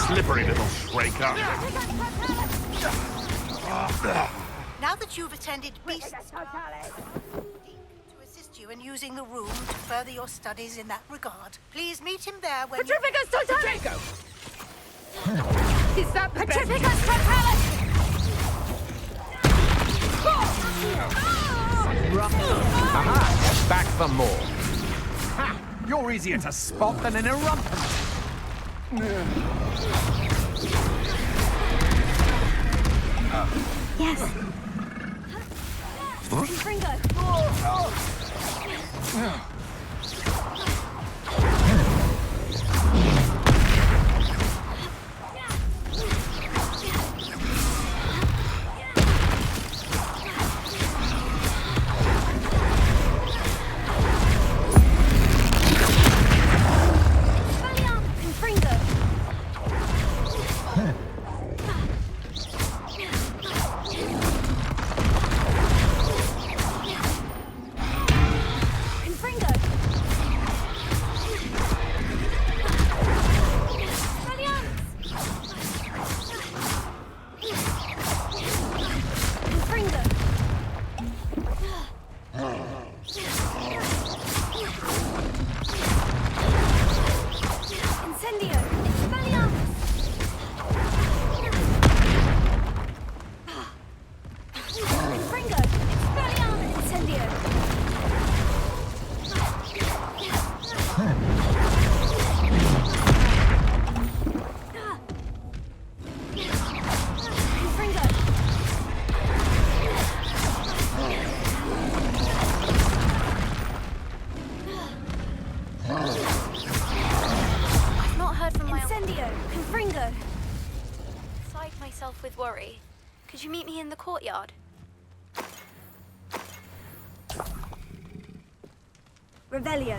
Slippery little shrieker. Now that you've attended Beast's to assist you in using the room to further your studies in that regard, please meet him there when... Petrificus Totalis! Is that Petrificus Totalis? Aha! Back for more. Ha! You're easier to spot than an irrumpent. Yes. With worry. Could you meet me in the courtyard? Revelio. Is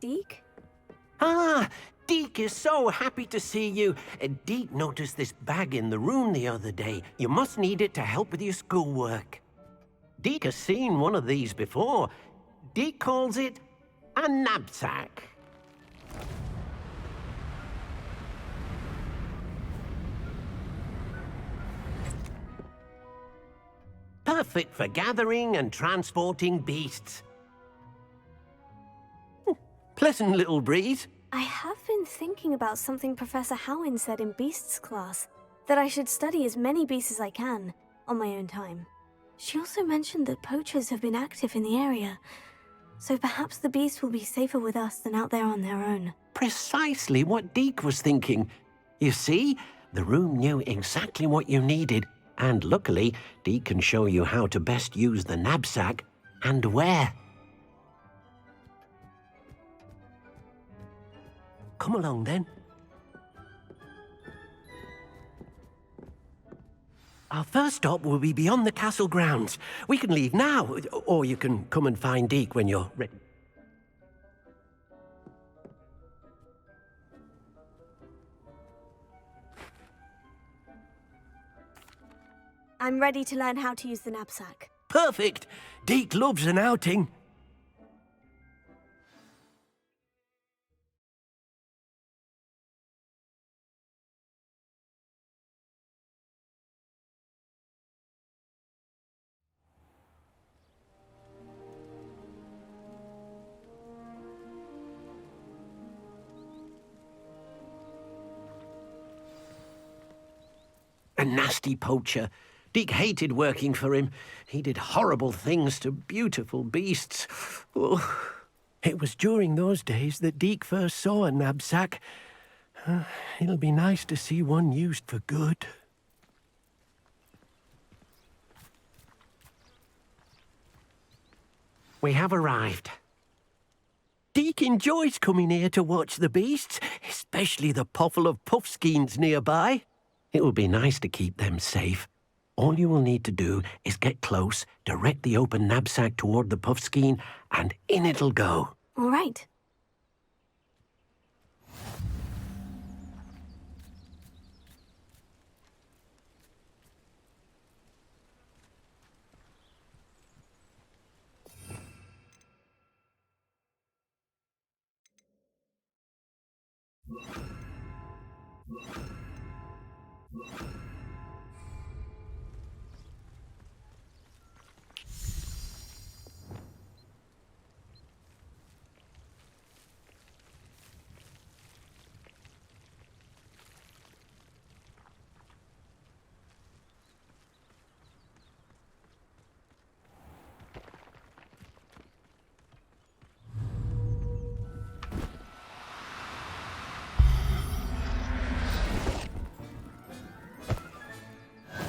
Deke? Ah, Deke is so happy to see you. Deke noticed this bag in the room the other day. You must need it to help with your schoolwork. Deke has seen one of these before. Deke calls it a knapsack. Perfect for gathering and transporting beasts. Pleasant little breeze. I have been thinking about something Professor Howin said in Beasts class, that I should study as many beasts as I can, on my own time. She also mentioned that poachers have been active in the area, so perhaps the beasts will be safer with us than out there on their own. Precisely what Deke was thinking. You see, the room knew exactly what you needed, and luckily, Deke can show you how to best use the knapsack and where. Come along, then. Our first stop will be beyond the castle grounds. We can leave now, or you can come and find Deke when you're ready. I'm ready to learn how to use the knapsack. Perfect! Deke loves an outing. A nasty poacher. Deke hated working for him. He did horrible things to beautiful beasts. Oh, it was during those days that Deke first saw a knapsack. It'll be nice to see one used for good. We have arrived. Deke enjoys coming here to watch the beasts, especially the potful of puffskeins nearby. It will be nice to keep them safe. All you will need to do is get close, direct the open knapsack toward the puffskein, and in it'll go. All right.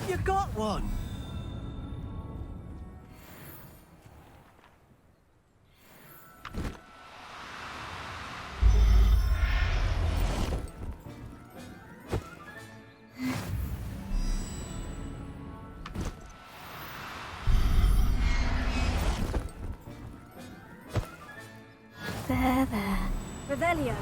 You got one! There. Revelio.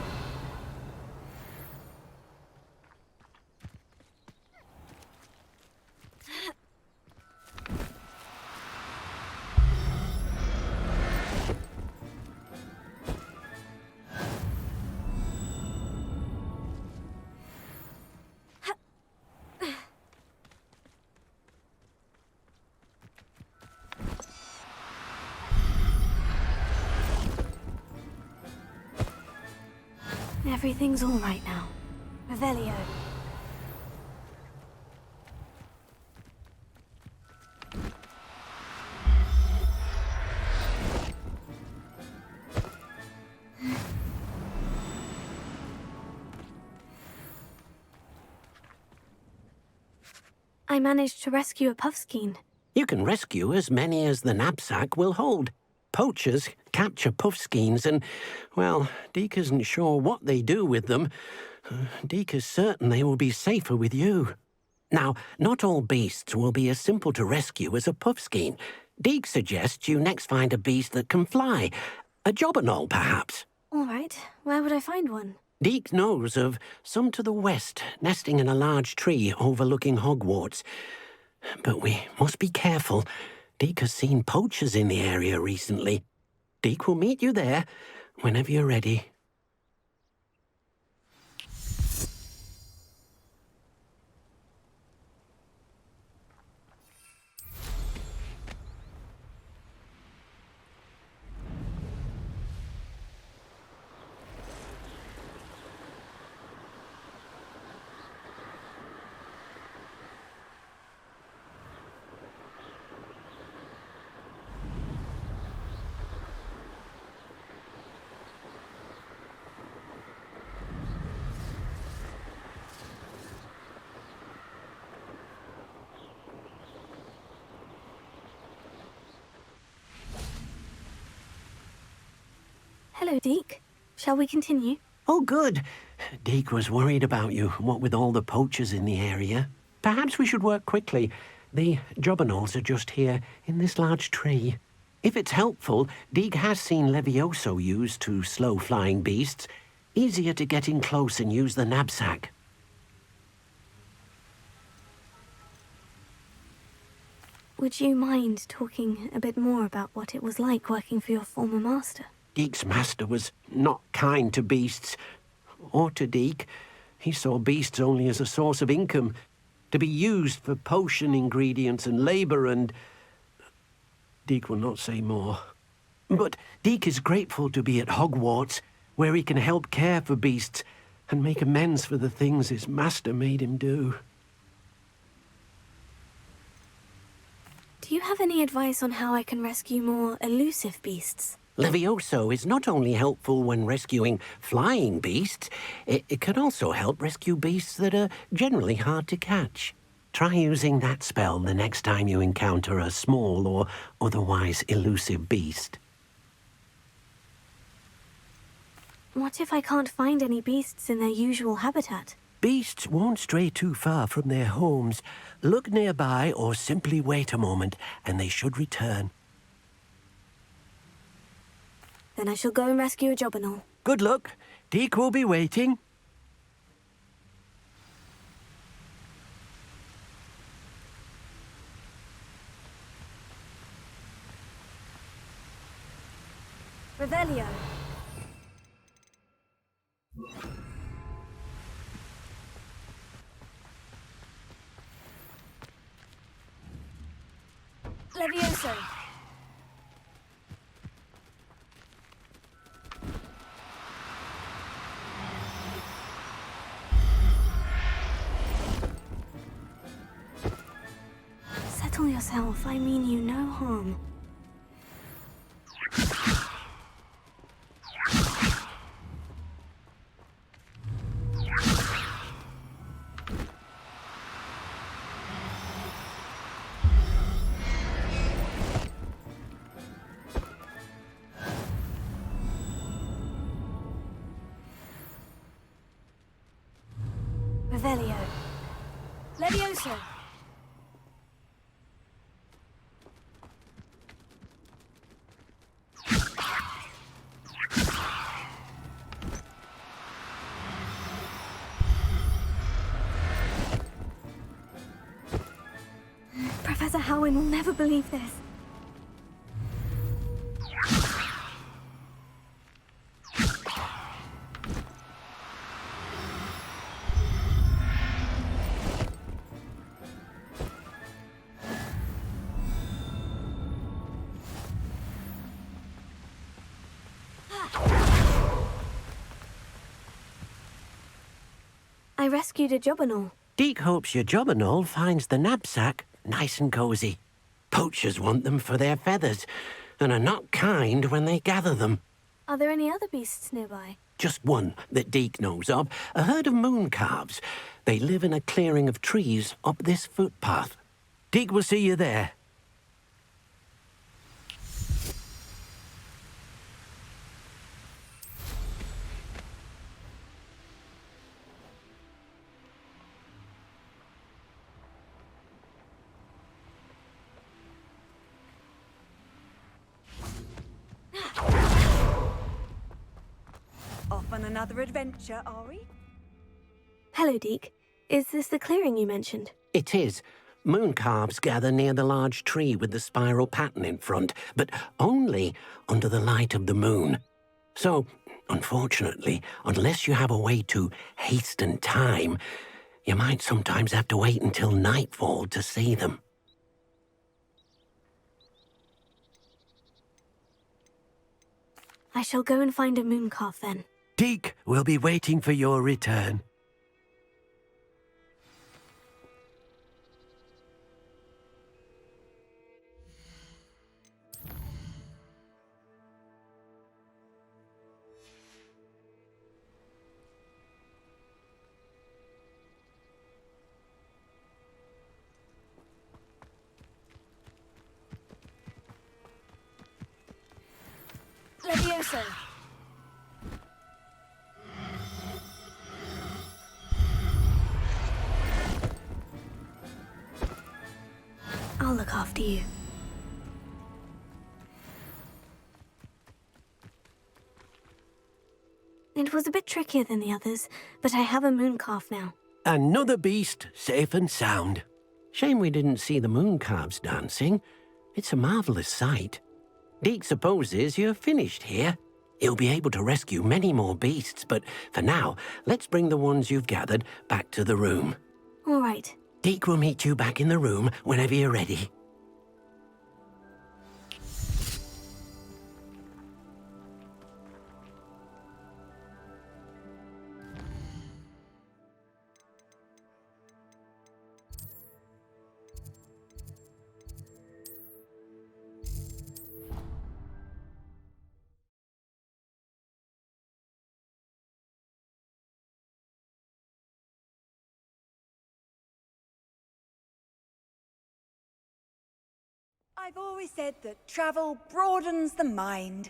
Everything's all right now. Revelio. I managed to rescue a puffskein. You can rescue as many as the knapsack will hold. Poachers capture puffskeins and, well, Deke isn't sure what they do with them. Deke is certain they will be safer with you. Now, not all beasts will be as simple to rescue as a puffskein. Deke suggests you next find a beast that can fly. A jobberknoll, perhaps. All right. Where would I find one? Deke knows of some to the west, nesting in a large tree overlooking Hogwarts. But we must be careful. Deke has seen poachers in the area recently. Deke will meet you there whenever you're ready. Hello, Deke. Shall we continue? Oh, good. Deke was worried about you, what with all the poachers in the area. Perhaps we should work quickly. The jobberknolls are just here, in this large tree. If it's helpful, Deke has seen Levioso used to slow flying beasts. Easier to get in close and use the knapsack. Would you mind talking a bit more about what it was like working for your former master? Deke's master was not kind to beasts, or to Deke. He saw beasts only as a source of income, to be used for potion ingredients and labour and... Deke will not say more. But Deke is grateful to be at Hogwarts, where he can help care for beasts and make amends for the things his master made him do. Do you have any advice on how I can rescue more elusive beasts? Levioso is not only helpful when rescuing flying beasts, it can also help rescue beasts that are generally hard to catch. Try using that spell the next time you encounter a small or otherwise elusive beast. What if I can't find any beasts in their usual habitat? Beasts won't stray too far from their homes. Look nearby or simply wait a moment, and they should return. Then I shall go and rescue a jobberknoll. Good luck. Deke will be waiting. Revelio. Levioso. Settle yourself. I mean you no harm. Revelio. Levioso. Professor Howin will never believe this. I rescued a jobberknoll. Deke hopes your jobberknoll finds the knapsack nice and cozy. Poachers want them for their feathers, and are not kind when they gather them. Are there any other beasts nearby? Just one that Deke knows of, a herd of mooncalves. They live in a clearing of trees up this footpath. Deke will see you there. on another adventure, are we? Hello, Deke. Is this the clearing you mentioned? It is. Moon calves gather near the large tree with the spiral pattern in front, but only under the light of the moon. So, unfortunately, unless you have a way to hasten time, you might sometimes have to wait until nightfall to see them. I shall go and find a moon calf then. Deke will be waiting for your return. Levioso. I'll look after you. It was a bit trickier than the others, but I have a moon calf now. Another beast, safe and sound. Shame we didn't see the moon calves dancing. It's a marvellous sight. Deke supposes you're finished here. He'll be able to rescue many more beasts, but for now, let's bring the ones you've gathered back to the room. All right. Deke will meet you back in the room whenever you're ready. I've always said that travel broadens the mind.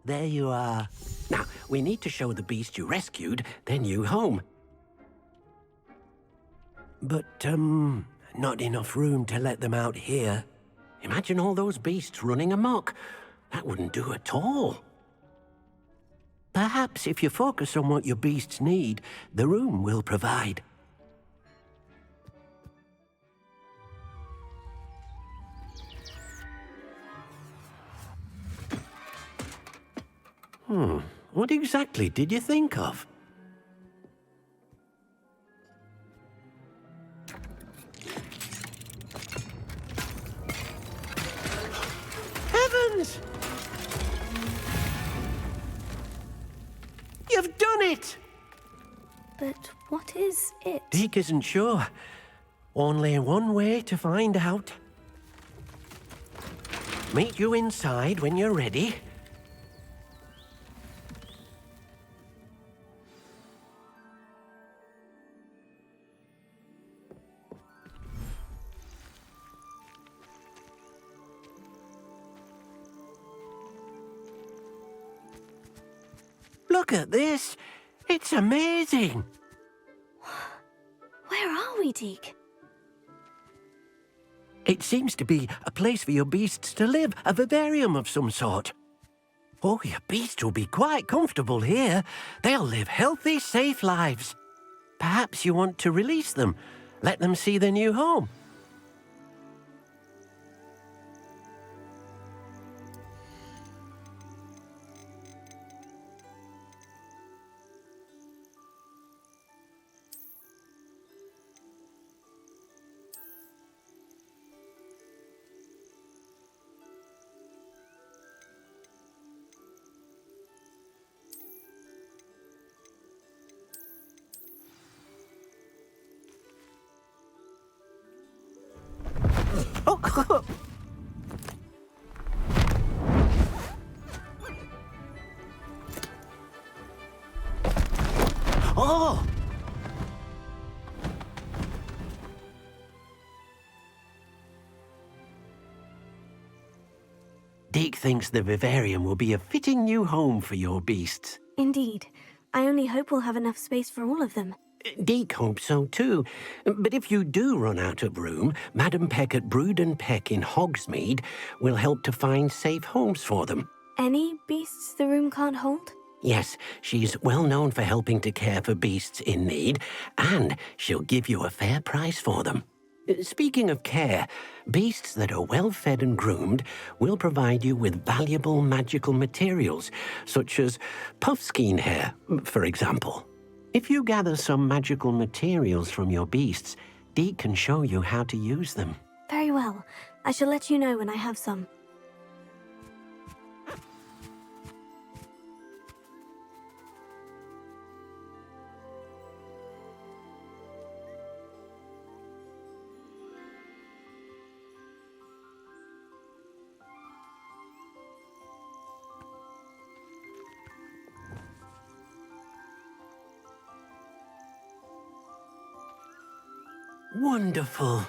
There you are. Now, we need to show the beast you rescued their new home. But, not enough room to let them out here. Imagine all those beasts running amok. That wouldn't do at all. Perhaps if you focus on what your beasts need, the room will provide. What exactly did you think of? Heavens! You've done it! But what is it? Deke isn't sure. Only one way to find out. Meet you inside when you're ready. Look at this! It's amazing! Where are we, Deke? It seems to be a place for your beasts to live, a vivarium of some sort. Oh, your beasts will be quite comfortable here. They'll live healthy, safe lives. Perhaps you want to release them, let them see their new home. Oh! Deke thinks the vivarium will be a fitting new home for your beasts. Indeed. I only hope we'll have enough space for all of them. Deke hopes so too. But if you do run out of room, Madam Peck at Brood and Peck in Hogsmeade will help to find safe homes for them. Any beasts the room can't hold? Yes, she's well known for helping to care for beasts in need, and she'll give you a fair price for them. Speaking of care, beasts that are well fed and groomed will provide you with valuable magical materials, such as puffskein hair, for example. If you gather some magical materials from your beasts, Deke can show you how to use them. Very well. I shall let you know when I have some. Wonderful.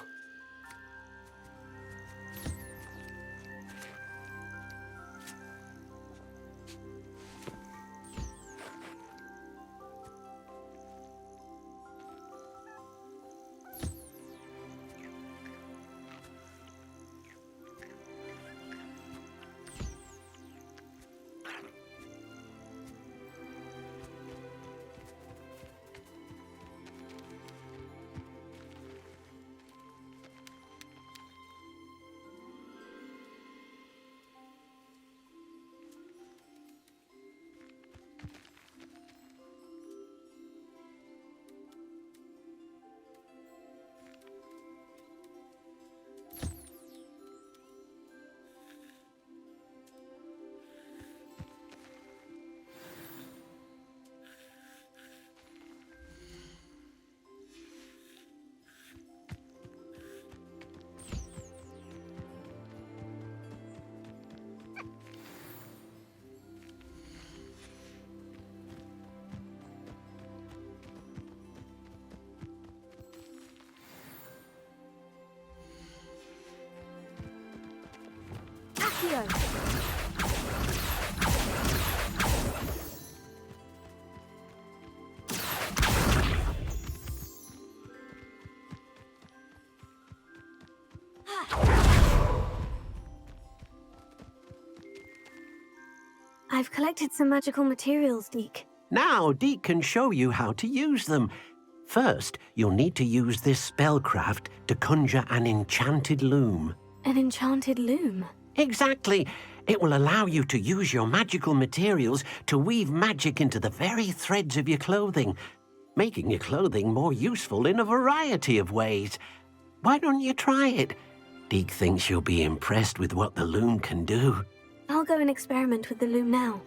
I've collected some magical materials, Deke. Now Deke can show you how to use them. First, you'll need to use this spellcraft to conjure an enchanted loom. An enchanted loom? Exactly. It will allow you to use your magical materials to weave magic into the very threads of your clothing, making your clothing more useful in a variety of ways. Why don't you try it? Deke thinks you'll be impressed with what the loom can do. I'll go and experiment with the loom now.